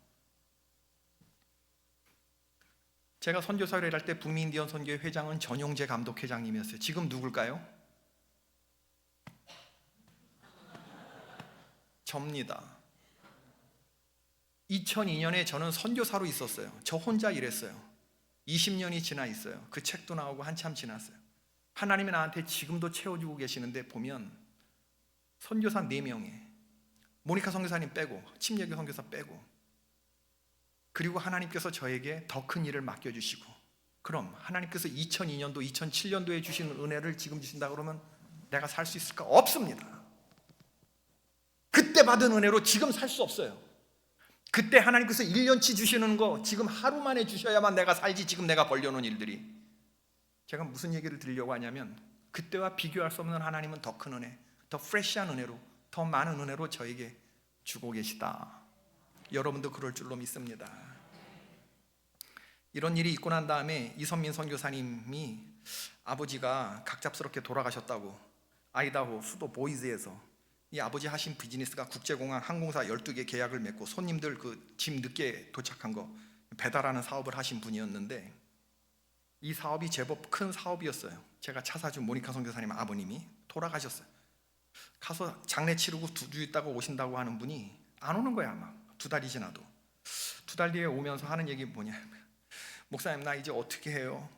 제가 선교사를 할 때 북미인디언 선교회 회장은 전용재 감독 회장님이었어요. 지금 누굴까요? 접니다. 2002년에 저는 선교사로 있었어요. 저 혼자 일했어요. 20년이 지나 있어요. 그 책도 나오고 한참 지났어요. 하나님이 나한테 지금도 채워주고 계시는데 보면 선교사 4명에 모니카 선교사님 빼고 침례교 선교사 빼고 그리고 하나님께서 저에게 더 큰 일을 맡겨주시고 그럼 하나님께서 2002년도 2007년도에 주신 은혜를 지금 주신다 그러면 내가 살 수 있을까? 없습니다. 그때 받은 은혜로 지금 살 수 없어요. 그때 하나님께서 1년치 주시는 거 지금 하루 만에 주셔야만 내가 살지. 지금 내가 벌려놓은 일들이. 제가 무슨 얘기를 드리려고 하냐면 그때와 비교할 수 없는 하나님은 더 큰 은혜, 더 프레시한 은혜로, 더 많은 은혜로 저에게 주고 계시다. 여러분도 그럴 줄로 믿습니다. 이런 일이 있고 난 다음에 이선민 선교사님이 아버지가 갑작스럽게 돌아가셨다고 아이다호 수도 보이즈에서 이 아버지 하신 비즈니스가 국제공항 항공사 12개 계약을 맺고 손님들 그 짐 늦게 도착한 거 배달하는 사업을 하신 분이었는데 이 사업이 제법 큰 사업이었어요. 제가 차 사준 모니카 선교사님 아버님이 돌아가셨어요. 가서 장례 치르고 2주 있다가 오신다고 하는 분이 안 오는 거야. 막 2달이 지나도. 2달 뒤에 오면서 하는 얘기 뭐냐, 목사님 나 이제 어떻게 해요?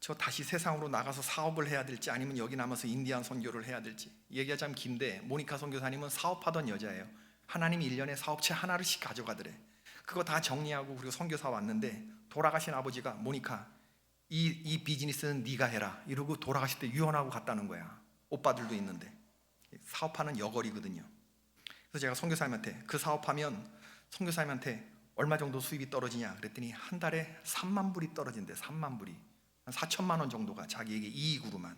저 다시 세상으로 나가서 사업을 해야 될지 아니면 여기 남아서 인디안 선교를 해야 될지. 얘기가 참 긴데 모니카 선교사님은 사업하던 여자예요. 하나님이 1년에 사업체 하나씩 가져가더래. 그거 다 정리하고 그리고 선교사 왔는데 돌아가신 아버지가 모니카 이 비즈니스는 네가 해라 이러고 돌아가실 때 유언하고 갔다는 거야. 오빠들도 있는데 사업하는 여걸이거든요. 그래서 제가 선교사님한테 그 사업하면 선교사님한테 얼마 정도 수입이 떨어지냐 그랬더니 한 달에 3만 불이 떨어진대. 3만 불이 한 4천만 원 정도가 자기에게 이익으로만.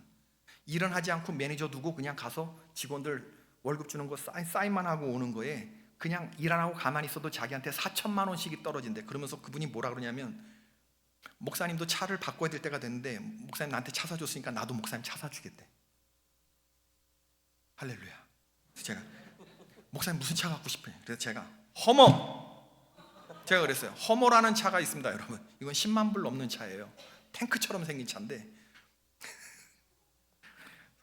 일은 하지 않고 매니저 두고 그냥 가서 직원들 월급 주는 거 사인만 하고 오는 거에 그냥 일 안 하고 가만히 있어도 자기한테 4천만 원씩이 떨어진대. 그러면서 그분이 뭐라 그러냐면 목사님도 차를 바꿔야 될 때가 됐는데 목사님 나한테 차 사줬으니까 나도 목사님 차 사주겠대. 할렐루야. 그래서 제가 목사님 무슨 차 갖고 싶어요? 그래서 제가 제가 그랬어요. 허머라는 차가 있습니다 여러분. 이건 10만 불 넘는 차예요. 탱크처럼 생긴 차인데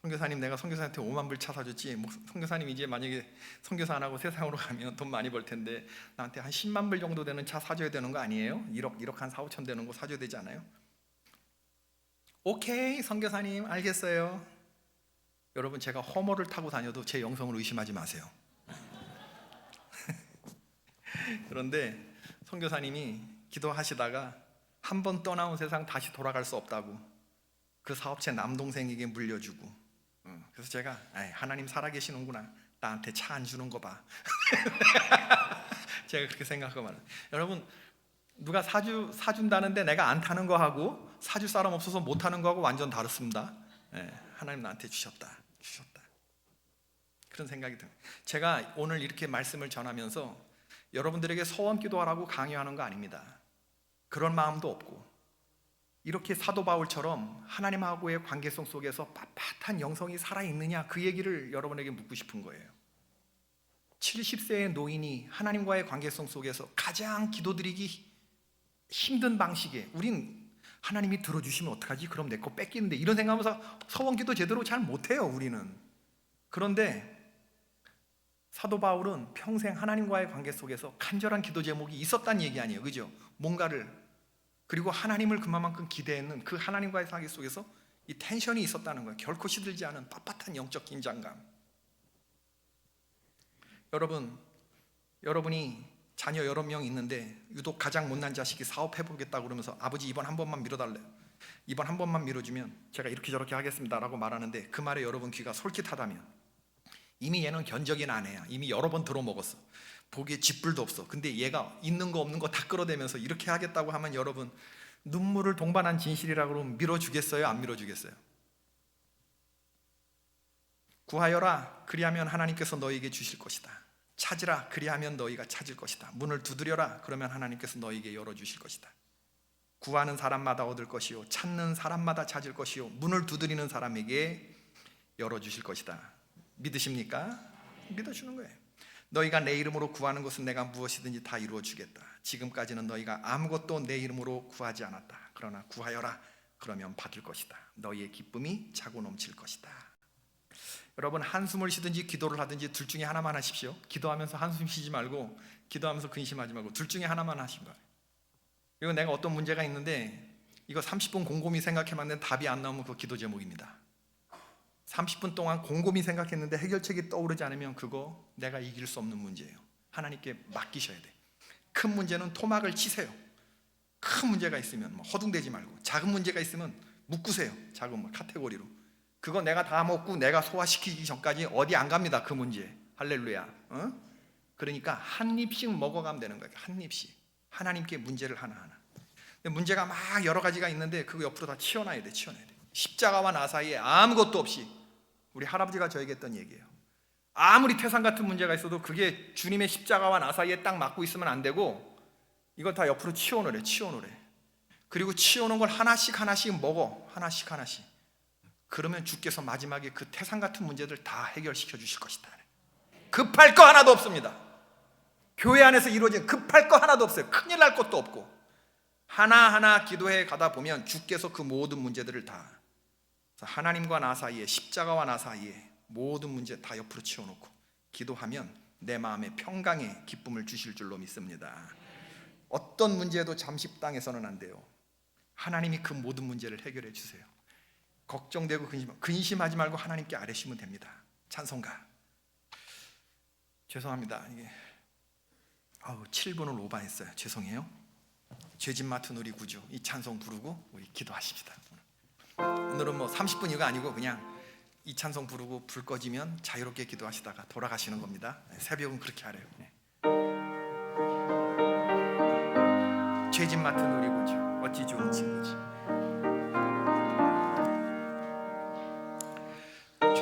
선교사님 내가 선교사한테 5만 불 차 사줬지 선교사님 이제 만약에 선교사 안 하고 세상으로 가면 돈 많이 벌 텐데 나한테 한 10만 불 정도 되는 차 사줘야 되는 거 아니에요? 1억 한 4, 5천 되는 거 사줘야 되지 않아요? 오케이 선교사님 알겠어요. 여러분 제가 허머를 타고 다녀도 제 영성을 의심하지 마세요. 그런데 선교사님이 기도하시다가 한 번 떠나온 세상 다시 돌아갈 수 없다고 그 사업체 남동생에게 물려주고 그래서 제가 하나님 살아계시는구나. 나한테 차 안 주는 거 봐. 제가 그렇게 생각하고 말해요. 여러분 누가 사준다는데 내가 안 타는 거하고 사줄 사람 없어서 못 타는 거하고 완전 다릅니다. 하나님 나한테 주셨다. 그런 생각이 듭니다. 제가 오늘 이렇게 말씀을 전하면서 여러분들에게 소원 기도하라고 강요하는 거 아닙니다. 그런 마음도 없고 이렇게 사도 바울처럼 하나님하고의 관계성 속에서 빳빳한 영성이 살아있느냐 그 얘기를 여러분에게 묻고 싶은 거예요. 70세의 노인이 하나님과의 관계성 속에서 가장 기도드리기 힘든 방식에 우린 하나님이 들어주시면 어떡하지? 그럼 내 거 뺏기는데, 이런 생각하면서 서원기도 제대로 잘 못해요, 우리는. 그런데 사도 바울은 평생 하나님과의 관계 속에서 간절한 기도 제목이 있었다는 얘기 아니에요, 그죠? 뭔가를, 그리고 하나님을 그만큼 기대했는 그 하나님과의 관계 속에서 이 텐션이 있었다는 거예요. 결코 시들지 않은 빳빳한 영적 긴장감. 여러분이 자녀 여러 명 있는데 유독 가장 못난 자식이 사업해보겠다고 그러면서 아버지 이번 한 번만 밀어달래요. 이번 한 번만 밀어주면 제가 이렇게 저렇게 하겠습니다 라고 말하는데, 그 말에 여러분 귀가 솔깃하다면 이미 얘는 견적이 나네요. 이미 여러 번 들어먹었어. 보기에 쥐뿔도 없어. 근데 얘가 있는 거 없는 거 다 끌어대면서 이렇게 하겠다고 하면 여러분 눈물을 동반한 진실이라고 그러면 밀어주겠어요? 안 밀어주겠어요? 구하여라, 그리하면 하나님께서 너희에게 주실 것이다. 찾으라, 그리하면 너희가 찾을 것이다. 문을 두드려라, 그러면 하나님께서 너희에게 열어주실 것이다. 구하는 사람마다 얻을 것이요, 찾는 사람마다 찾을 것이요, 문을 두드리는 사람에게 열어주실 것이다. 믿으십니까? 믿어주는 거예요. 너희가 내 이름으로 구하는 것은 내가 무엇이든지 다 이루어주겠다. 지금까지는 너희가 아무것도 내 이름으로 구하지 않았다. 그러나 구하여라, 그러면 받을 것이다. 너희의 기쁨이 차고 넘칠 것이다. 여러분, 한숨을 쉬든지 기도를 하든지 둘 중에 하나만 하십시오. 기도하면서 한숨 쉬지 말고, 기도하면서 근심하지 말고, 둘 중에 하나만 하시면 돼요. 그리고 내가 어떤 문제가 있는데 이거 30분 곰곰이 생각해봤는데 답이 안 나오면 그거 기도 제목입니다. 30분 동안 곰곰이 생각했는데 해결책이 떠오르지 않으면 그거 내가 이길 수 없는 문제예요. 하나님께 맡기셔야 돼. 큰 문제는 토막을 치세요. 큰 문제가 있으면 허둥대지 말고, 작은 문제가 있으면 묶으세요. 작은 카테고리로. 그거 내가 다 먹고 내가 소화시키기 전까지 어디 안 갑니다, 그 문제. 할렐루야. 그러니까 한 입씩 먹어가면 되는 거예요. 한 입씩. 하나님께 문제를 하나하나. 근데 문제가 막 여러 가지가 있는데 그거 옆으로 다 치워놔야 돼. 십자가와 나 사이에 아무것도 없이, 우리 할아버지가 저에게 했던 얘기예요. 아무리 태산 같은 문제가 있어도 그게 주님의 십자가와 나 사이에 딱 맞고 있으면 안 되고, 이걸 다 옆으로 치워놓으래. 그리고 치워놓은 걸 하나씩 먹어. 하나씩. 그러면 주께서 마지막에 그 태산 같은 문제들 다 해결시켜 주실 것이다. 급할 거 하나도 없습니다. 교회 안에서 이루어진 급할 거 하나도 없어요. 큰일 날 것도 없고, 하나하나 기도해 가다 보면 주께서 그 모든 문제들을 다, 하나님과 나 사이에, 십자가와 나 사이에 모든 문제 다 옆으로 치워놓고 기도하면 내 마음에 평강의 기쁨을 주실 줄로 믿습니다. 어떤 문제도 잠시 땅에서는 안 돼요. 하나님이 그 모든 문제를 해결해 주세요. 걱정되고 근심하지 말고 하나님께 아뢰시면 됩니다. 찬송가. 죄송합니다. 이게 7분을 오버했어요. 죄송해요. 죄짐 맡은 우리 구주, 이 찬송 부르고 우리 기도하십시다. 오늘은 30분 이거 아니고 그냥 이 찬송 부르고 불 꺼지면 자유롭게 기도하시다가 돌아가시는 겁니다. 새벽은 그렇게 하래요. 죄짐 맡은 우리 구주, 어찌 좋은 친구지.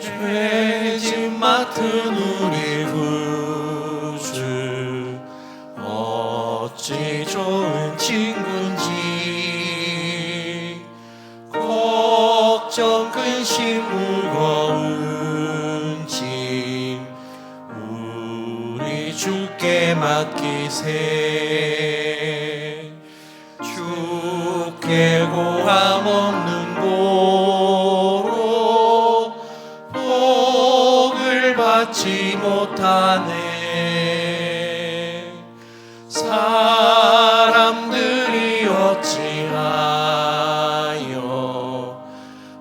죄짐 맡은 우리 구주, 어찌 좋은 친구인지. 걱정 근심 무거운 짐 우리 주께 맡기세. 주께 고함 없는 고로 복을 받지 못하네. 사람들이 어찌하여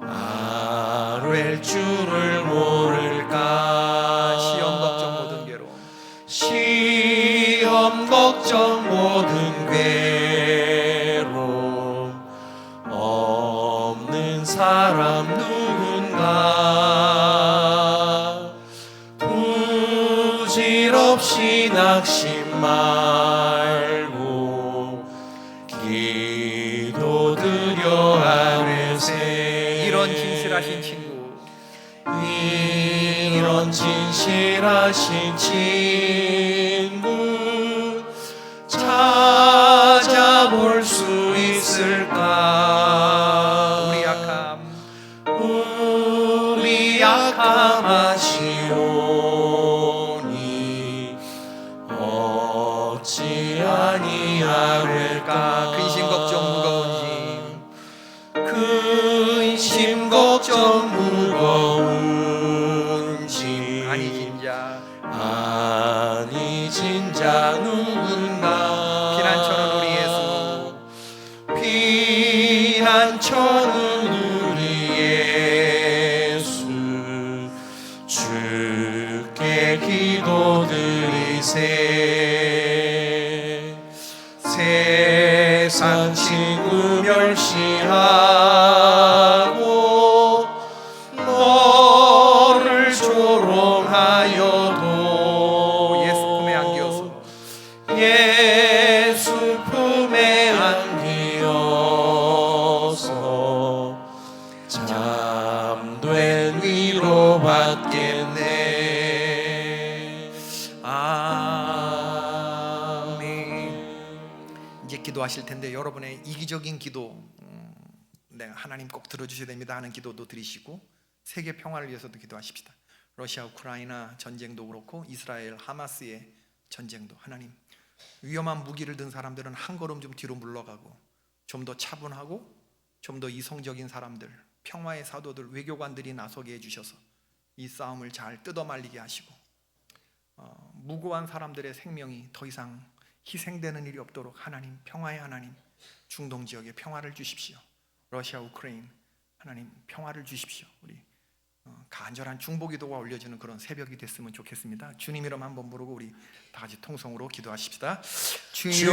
아뢰 줄을 모를까. 시험 걱정 모든 괴로움, 시험 걱정 모든 괴로움 없는 사람 누군가. 부질없이 낙심 말고 기도드려 아뢰세. 이런 진실하신 친구, 이런 진실하신 친구 찾아볼 수 있을까. 우리 약함 아시오니 어찌 아니하릴까. 근심 걱정 무거운 짐 아니 진짜 누군가 피난처는 우리 예수 피난처는 우리 예수 주께 기도드리세 세상 친구 멸시하고 너를 조롱하여도 예수 품에 안기어서 예수 품에 안기어서 참된 위로 받겠네. 아멘. 이제 기도하실 텐데 여러분의 이기적인 기도, 내가 하나님 꼭 들어주셔야 됩니다 하는 기도도 드리시고, 세계 평화를 위해서도 기도하십시다. 러시아 우크라이나 전쟁도 그렇고 이스라엘 하마스의 전쟁도, 하나님 위험한 무기를 든 사람들은 한 걸음 좀 뒤로 물러가고 좀 더 차분하고 좀 더 이성적인 사람들, 평화의 사도들, 외교관들이 나서게 해주셔서 이 싸움을 잘 뜯어말리게 하시고, 무고한 사람들의 생명이 더 이상 희생되는 일이 없도록 하나님, 평화의 하나님, 중동 지역에 평화를 주십시오. 러시아 우크라이나 하나님 평화를 주십시오. 우리 간절한 중보기도가 올려지는 그런 새벽이 됐으면 좋겠습니다. 주님 이름 한번 부르고 우리 다 같이 통성으로 기도하십시다. 주여,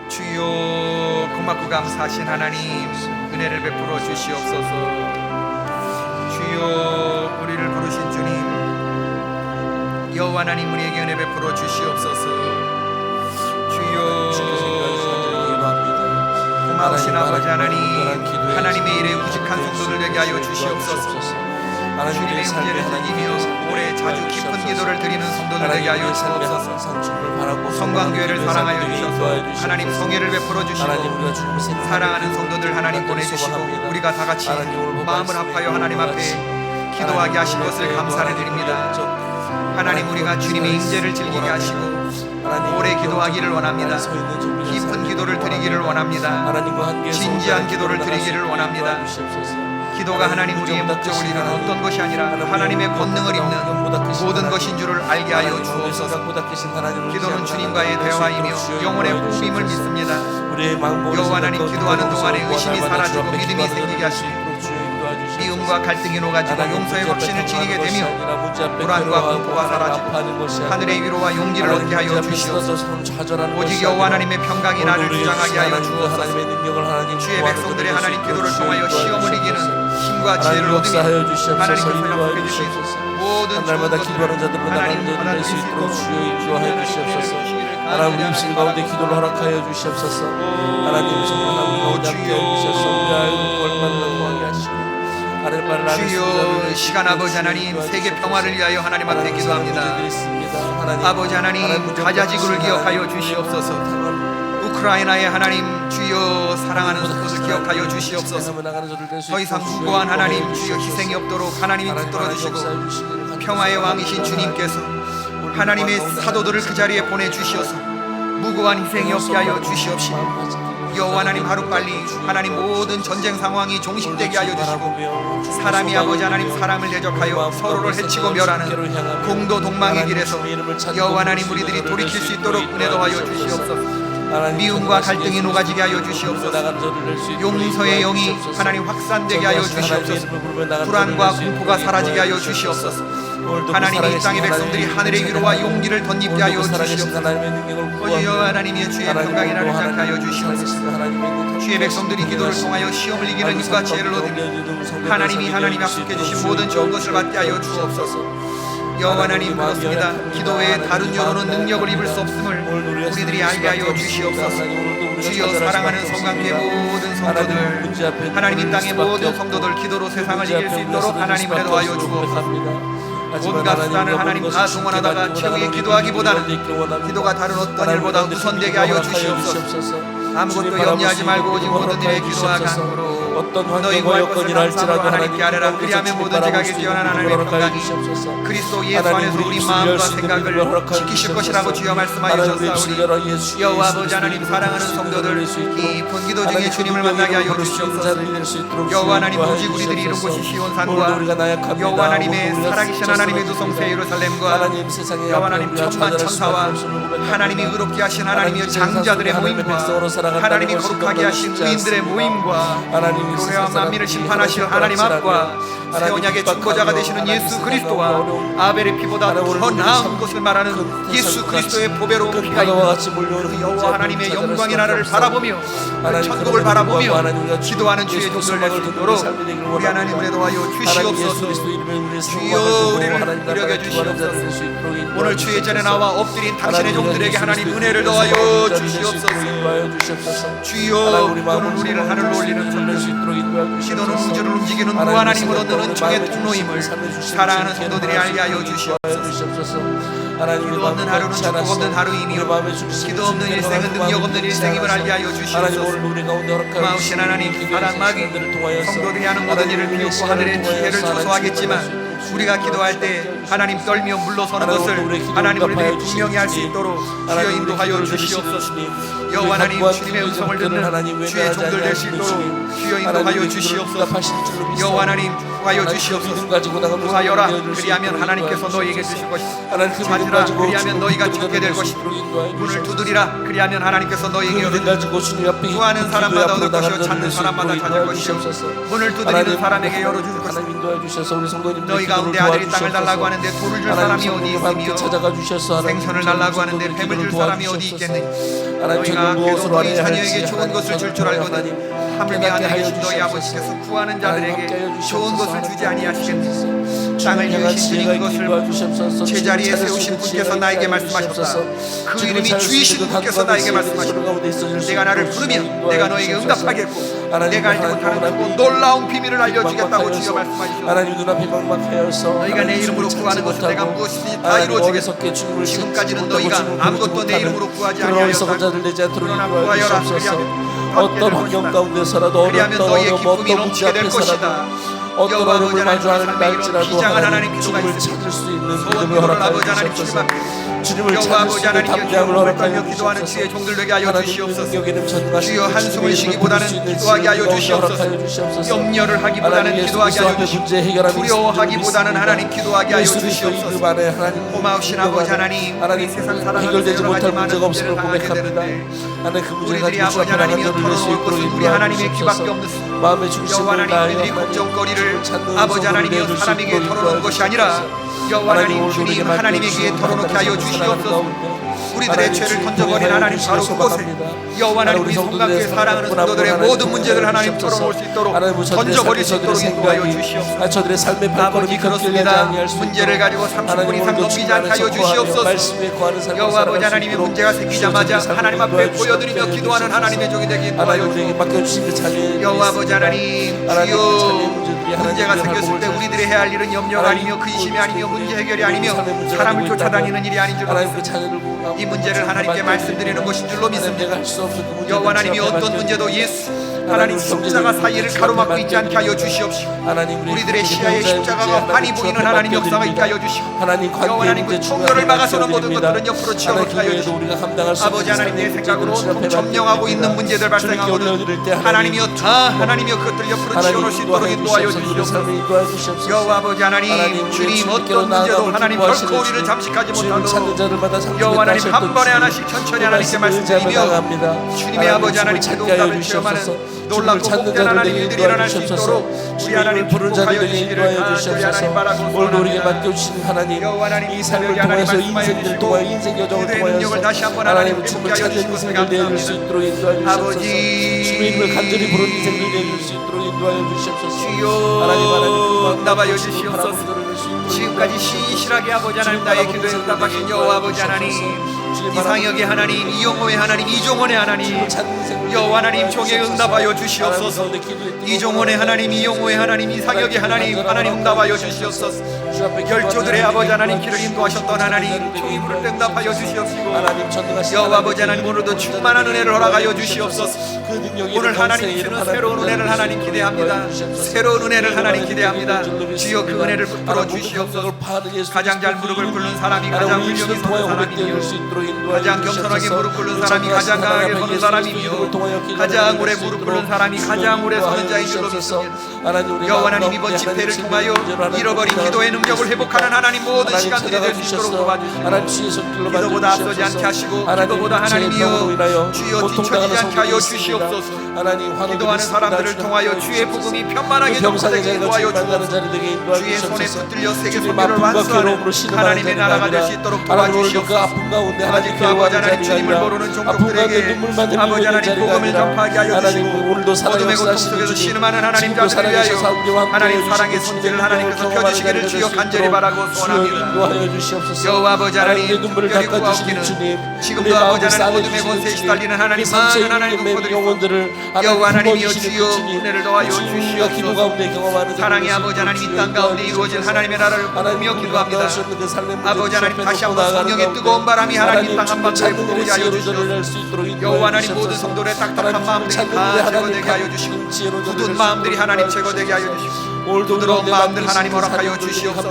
주여, 고맙고 감사하신 하나님, 은혜를 베풀어 주시옵소서. 주여, 우리를 부르신 주님, 여호와 하나님, 우리에게 은혜 베풀어 주시옵소서. 주여, 고마우신 아버지 하나님, 하나님의 일에 우직한 성도들 되게 하여 주시옵소서. 주님의 문제를 즐기며 오래 자주 깊은 기도를 드리는 성도들 되게 하여 주옵소서. 성광교회를 사랑하여 주셔서 하나님 성회를 베풀어 주시고, 사랑하는 성도들 하나님 보내주시고, 우리가 다 같이 마음을 합하여 하나님 앞에 기도하게 하신 것을 감사를 드립니다. 하나님, 우리가 주님의 임재를 즐기게 하시고 오래 기도하기를 원합니다. 깊은 기도를 드리기를 원합니다. 진지한 기도를 드리기를 원합니다. 기도가 하나님 우리의 목적을 이루는 어떤 것이 아니라 하나님의 권능을 입는 모든 것인 줄을 알게 하여 주옵소서. 기도는 주님과의 대화이며 영혼의 호흡임을 믿습니다. 여호와 하나님, 기도하는 동안에 의심이 사라지고 믿음이 생기게 하시고, 미움과 갈등이 녹아지고 용서의 확신을 지니게 되며 불안과 공포가 사라지고 하늘의 위로와 용기를 얻게 하여 주시옵소서. 오직 여호와 하나님의 평강이 나를 주장하게 하여 주옵소서. 주의 백성들의 하나님 기도를 통하여 시험을 이기는 힘과 지혜를 얻으며 하나님께서 약속해 주신 모든 날마다 기도하는 자들로 나가는 자들 될 수 있도록 주여 인도하여 주시옵소서. 하나님, 우리 입술 가운데 기도를 허락하여 주시옵소서. 하나님, 정말 우리 가운데 함께 해주셔서 우리 아이고 얼마나 구하게 하시고, 주여, 시간 아버지 하나님, 세계 평화를 위하여 하나님 앞에 기도합니다. 아버지 하나님, 가자지구를 기억하여 주시옵소서. 우크라이나의 하나님, 주여 사랑하는 것을 기억하여 주시옵소서. 더 이상 무고한 하나님, 주여 희생이 없도록 하나님이 붙들어 주시고, 평화의 왕이신 주님께서 하나님의 사도들을 그 자리에 보내주시어서 무고한 희생이 없게 하여 주시옵시고, 여호와 하나님, 하루빨리 하나님 모든 전쟁 상황이 종식되게 하여 주시고, 사람이 아버지 하나님 사람을 대적하여 서로를 해치고 멸하는 공도 동망의 길에서 여호와 하나님 우리들이 돌이킬 수 있도록 은혜 더하여 주시옵소서. 미움과 갈등이 녹아지게 하여 주시옵소서. 용서의 영이 하나님 확산되게 하여 주시옵소서. 불안과 공포가 사라지게 하여 주시옵소서. 하나님의 이 땅의 백성들이 하늘의 위로와 용기를 덧입게 하여 주시옵소서. 여호와 하나님의 주의 평강이 나를 장하여 주시옵소서. 주의 백성들이 기도를 통하여 시험을 이기는 힘과 지혜를 얻으며 하나님이 약속해 주신 모든 좋은 것을 받게 하여 주옵소서. 여호와 하나님, 그렇습니다. 기도 외에 다른 여로는 능력을 입을 수 없음을 우리들이 알게 하여 주시옵소서. 주여, 사랑하는 성강교회 모든 성도들, 하나님 이 땅의 모든 성도들 기도로 세상을 이길 수 있도록 하나님 은혜 더하여 주옵소서. 온갖 수단을 하나님 다 동원하다가 최후의 기도하기보다는 기도가 다른 어떤 일보다 우선되게 하여 주시옵소서. 아무것도 염려하지 말고 오직 모든 일에 기도와 간구로 어떤 너희 환경과 구할 것을 여건이라 할지라도 감사하고 하나님께 아뢰라. 하나님 그리하면 모든 지각에 뛰어난 하나님의 평강이 그리스도 예수 안에서 우리 마음과 생각을 지키실 것이라고 주여 말씀하셨사오니 여호와 아버지 하나님 사랑하는 성도들 이 본기도 중에 주님을 만나게 하여 주시옵소서. 여호와 하나님 오직 우리들이 이룬 곳이 시온산과 여호와 하나님의 살아계신 하나님의 두성새 예루살렘과 여호와 하나님 천만 천사와 하나님이 의롭게 하신 하나님의 장자들의 모임과 하나님이 거룩하게 하신 의인들의 모임과 교회와 만민을 심판하실 하나님 앞과 새 언약의 중보자가 되시는 예수 그리스도와 아벨의 피보다 더 나은 것을 말하는 예수 그리스도의 보배로운 피가 있는 그 여호와 하나님의 영광의 나라를 바라보며 그 천국을 바라보며 기도하는 주의 종들 될 수 있도록 우리 하나님을 도와여 주시옵소서. 주여 우리를 이력여 주시옵소서. 오늘 주의 전에 나와 엎드린 당신의 종들에게 하나님 은혜를 더하여 주시옵소서. 주여 오늘 우리를 하늘로 올리는 전능 기도는 우주를 움직이는 무하나님을 얻는 은총의 통로임을 사랑하는 성도들이 알게 하여 주시옵소서. 기도 없는 하루는 축복 없는 하루이며 기도 없는 일생은 능력 없는 일생임을 알게 하여 주시옵소서. 고마우신 하나님 사랑마귀 성도들이 하는 모든 일을 비웃고 하늘의 지혜를 조소하겠지만 우리가 기도할 때 하나님 떨며 물러서는 것을 하나님 우리들이 분명히 할 수 있도록 주여 인도하여 주시옵소서. 여호와 하나님 주님의 음성을 듣는 주의 종들 될 수 있도록 주여 인도하여 주시옵소서. 여호와 하나님 구하여 주시옵소서. 구하여라 그리하면 하나님께서 너희에게 주실 것이다. 찾으라 그리하면 너희가 찾게 될 것이다. 문을 두드리라 그리하면 하나님께서 너희에게 열어주시다. 구하는 사람마다 얻을 것이요 찾는 사람마다 찾을 것이요 문을 두드리는 사람에게 열어주실 것이다. 너희 가운데 아들이 땅을 달라고 하는데 돌을 줄 사람이 어디 있으며 생선을 달라고 하는데 뱀을 줄 사람이 어디 있겠느냐. 너희가 악해도 너희 자녀에게 좋은 것을 줄 줄 알거든 하물며 하늘에 계신 너희 아버지께서 구하는 자들에게 좋은 것을 주지 아니하시겠느냐. 땅을 지으신 주님 그것을 제자리에 세우신 분께서 나에게 말씀하셨다. 그 이름이 주이신 분께서 나에게 말씀하셨다. 내가 나를 부르면 내가 너에게 응답하겠고 내가 알지 못하는 크고 놀라운 비밀을 알려주겠다고 주여 말씀하셨다. 너희가 내 이름으로 구하는 것은 내가 무엇이든지 다 이루어주겠다. 지금까지는 너희가 아무것도 내 이름으로 구하지 아니하였다. 그러나 구하여라 그리하면 어떤 환경 가운데서라도 어렵던 어려움 어떤 문제 앞에서라도 어떤 어려움을 마주하는 날지라도 하나님 주님을 찾을 수 있는 믿음을 허락하여 주시옵소서. 주님을 찾을 수 있는 담대함을 허락하여 주시옵소서. 하나님 능력에는 전능하신 주여 한숨을 쉬기보다는 기도하게 하여 주시옵소서. 염려를 하기보다는 기도하게 하여 주시옵소서. 두려워하기보다는 하나님 기도하게 하여 주시옵소서. 고마우신 아버지 하나님 세상 살아가는 해결되지 못할 문제가 없음을 고백합니다. 하나님 그 문제가 우리들이 아버지 하나님이 털어놓을 것은 우리 하나님의 귀밖에 없는 마음의 중심을 다하여 우리들이 걱정거리를 아버지 하나님이여 사람에게 털어놓은 것이 아니라 여호와 하나님 주님 하나님의 귀에 털어놓게 하여 주시옵소서. 우리들의 죄를 던져버린 하나님 바로 그곳에 여호와 하나님 우리 성도께 사랑하는 성도들의 모든 문제를 하나님 털어놓을 수 있도록 던져버릴 수 있도록 인도하여 주시옵소서. 저들의 삶의 발걸음이 그렇습니다. 문제를 가지고 30분 이상 넘기지 않게 하여 주시옵소서. 여호와 아버지 하나님의 문제가 생기자마자 하나님 앞에 보여드리며 기도하는 하나님의 종이 되게 인도하여 주시옵소서. 여호와 아버지 하나님 주여 문제가 생겼을 때 우리들이 해야 할 일은 염려가 아니며 근심이 아니며 문제 해결이 아니며 사람을 쫓아다니는 일이 아닌 줄로 믿습니다. 이 문제를 하나님께 말씀드리는 것인 줄로 믿습니다. 여호와 하나님이 어떤 문제도 예수 하나님 십자가 사이를 가로막고 있지 않게 하여 주시옵시고 우리들의 시야에 십자가가 많이 보이는 하나님 역사가 있게 하여 주시고 여호와 하나님 그 통로를 막아서는 모든 것들은 옆으로 치워놓게 하여 주시고 아버지 하나님 내 생각으로 온통 점령하고 있는 문제들 발생하거든 하나님이여 다 하나님이여 그것들 옆으로 치워놓을 수 있도록 인도하여 주시옵소서. 여호와 아버지 하나님 주님 어떤 문제도 하나님 결코 우리를 잠식하지 못하도록 여호와 하나님 한 번에 하나씩 천천히 하나님께 말씀드리며 주님의 아버지 하나님 기도답을 체험하는 놀랍고 복된 하나님 일들이 일어날 수 있도록 우리 하나님 부른 자들에게 인도하여 주시옵소서. 오늘 우리에게 맡겨주신 하나님 이 삶을 통해서 인생들 통하여 인생 여정을 통하여서 하나님 주님을 찾는 인생을 내줄 수 있도록 인도하여 주시옵소서. 주님의 이름을 간절히 부른 인생을 내줄 수 있도록 인도하여 주시옵소서. 하나님 응답하여 주시옵소서. 지금까지 신실하게 아버지 하나님 나의 기도에 응답하신 여호와 아버지 하나님 이상혁의 하나님 이용호의 하나님 이종원의 하나님 여호와 하나님 종의 응답하여 주시옵소서. 이종원의 하나님 이용호의 하나님 이상혁의 하나님 하나님 응답하여 주시옵소서. 주 앞에 열조들의 아버지 하나님 길을 인도하셨던 하나님 종이 부를 때 응답하여 주시옵시고 하나님 전능하신 여호와 아버지 하나님 오늘도 충만한 은혜를 허락하여 주시옵소서. 그 능력이 오늘 하나님 주시는 새로운 은혜를 하나님 기대합니다. 새로운 은혜를 하나님 기대합니다. 주여 그 은혜를 베풀어 주시옵소서. 가장 잘 무릎을 꿇는 사람이 가장 훌륭히 서는 사람이며 가장 겸손하게 무릎 꿇는 사람이 가장 강하게 서는 사람이며 가장 오래 무릎 꿇는 사람이 가장 오래 서는 자인 줄로 믿습니다. 여호와 하나님 이번 집회를 통하여 잃어버린 기도의 능력을 회복하는 하나님 모든 시간들이 될 수 있도록 도와주시옵소서. 기도보다 앞서지 않게 하시고 기도보다 하나님이여 주여 뒤처지지 않게 하여 주시옵소서. 기도하는 사람들을 통하여 주의 복음이 편만하게 전파되게 인도하여 주옵소서. 주의 손에 붙들려 세계 선교를 완수하는 하나님의 나라가 될 수 있도록 도와주시옵소서. 아직 그 아버지 하나님 주님을 모르는 종족들에게 아버지 하나님 복음을 전파하게 하여 주시고 어둠의 고통 속에서 신음하는 하나님 자신을 위하여 하나님 사랑의 손길을 하나님께서 펴주시기를 주여 간절히 바라고 소원합니다. 여호와 아버지 하나님 특별히 구하옵기는 지금도 아버지 하나님 어둠의 권세에 시달리는 하나님 많은 하나님 공포들을 여호와 하나님이여 주여 은혜를 더하여 주시옵소서. 사랑의 아버지 하나님 이 땅 가운데 이루어진 하나님의 나라를 꿈꾸며 기도합니다. 아버지 하나님 다시 한번 성령의 뜨거운 바람이 하나님 이 땅 한반도에 불어오게 하여 주시옵소서. 여호와 하나님 모든 성도들의 딱딱한 마음들이 다 제거되게 하여 주시고 굳은 마음들이 하나님 제거되게 하여 주시고 부드러운 마음들 하나님 허락하여 주시옵소서.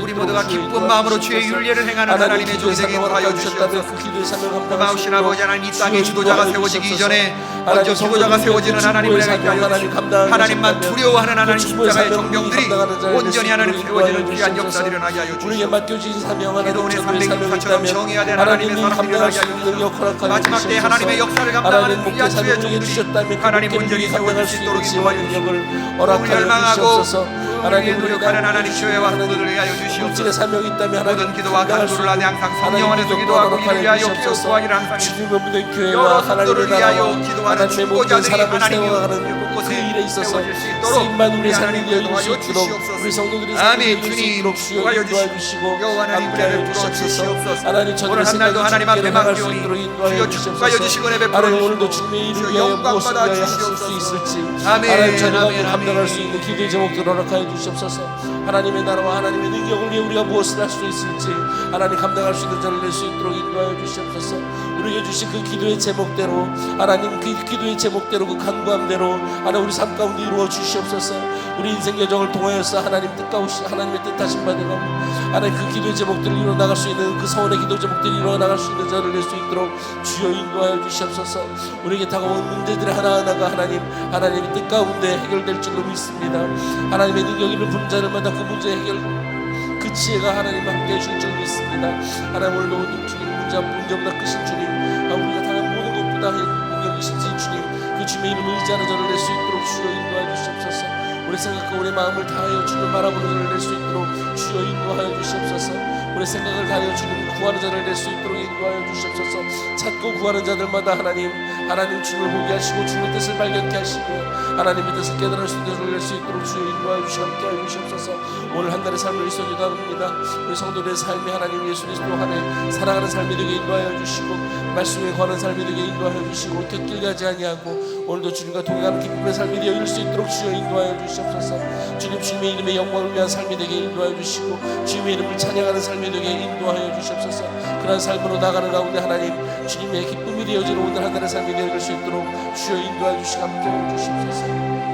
우리 모두가 기쁜 마음으로 주의 윤례를 행하는 하나님의 종되게 인도하여 주시옵소서. 고마우신 아버지 하나님 이 땅에 지도자가 세워지기 이전에 먼저 지도자가 세워지는 하나님을 행하게 하여 주시고 하나님만 두려워하는 하나님 십자가의 정병들이 온전히 하나님 세워지는 귀한 역사를 일어나게 하여 주시옵소서. 기도원의 364처럼 정해야 되는 하나님의 사람들이 일어나게 하여 주시옵소서. 마지막 때 하나님의 역사를 감당하는 귀한 주의 종들이 하나님 온전히 세워질 수 있도록 인도하여 주시고 우리 열망하고 하나님 노력하는 하나님 교회와 성도들을 위하여 주시옵소서. 모든 기도와 간구를 하되 항상 성령 안에서 기도하고 이를 위하여 기도하기를 항상 해주시옵소서. 여러 성도를 위하여 기도하는 중보자들이 하나님이여 곳곳에 세워질 수 있도록 우리 하나님 도와여 주시옵소서. 아멘. 주님 도와여 주시고 여호와 하나님 은혜를 베풀어 주시옵소서. 오늘 한 날도 하나님 앞에 맡기오니 주여 축복하여 주시고 은혜 베풀어 주시고 영광 받아 주시옵소서. 아멘. 감당할 수 있는 기도의 제목들을 허락하여 주시옵소서. 하나님의 나라와 하나님의 능력을 위해 우리가 무엇을 할 수 있을지 하나님 감당할 수 있는 자를 낼 수 있도록 인도하여 주시옵소서. 우리에게 주신 그 기도의 제목대로 하나님 그 기도의 제목대로 그 간구함대로 하나님 우리 삶 가운데 이루어 주시옵소서. 우리 인생 여정을 통하여서 하나님 뜻가오시 하나님의 뜻하신 바대로 하나님 그 기도의 제목들을 이루어 나갈 수 있는 그 서원의 기도 제목들을 이루어 나갈 수 있는 자를 낼 수 있도록 주여 인도하여 주시옵소서. 우리에게 다가온 문제들의 하나하나가 하나님의 뜻 가운데 해결될 줄로 믿습니다. 하나님의 능력 있는 분자들마다 그 문제 해결 그 지혜가 하나님 함께 해줄 줄 믿습니다. 하나님 오늘도 모든 주님 문제보다 크신 주님 우리가 당한 모든 것보다 능력이신 주님 그 주님의 이름을 의지하는 자를 낼 수 있도록 주여 인도하여 주시옵소서. 우리 생각과 우리 마음을 다하여 주님을 바라보는 자를 낼 수 있도록 주여 인도하여 주시옵소서. 우리 생각을 다하여 주님을 구하는 자를 낼 수 있도록 인도하여 주시옵소서. 찾고 구하는 자들마다 하나님 주님을 보게 하시고 주님의 뜻을 발견케 하시고 하나님의 뜻을 깨달을 수 있는 자를 낼 수 있도록 주여 인도하여 주시고 함께하여 주시옵소서. 오늘 한 달의 삶을 있어주다옵니다. 우리 성도들의 삶이 하나님 예수 그리스도 안에 살아가는 삶이 되게 인도하여 주시고 말씀에 관한 삶이 되게 인도하여 주시고 곁길 가지 아니하고 오늘도 주님과 동행하는 기쁨의 삶이 되어 이룰 수 있도록 주여 인도하여 주시옵소서. 주님의 이름의 영광을 위한 삶이 되게 인도하여 주시고 주님의 이름을 찬양하는 삶이 되게 인도하여 주시옵소서. 그런 삶으로 나가는 가운데 하나님 주님의 기쁨이 되어지는 오늘 한 달의 삶이 되어질 수 있도록 주여 인도하여 주시고 함께하여 주시옵소서.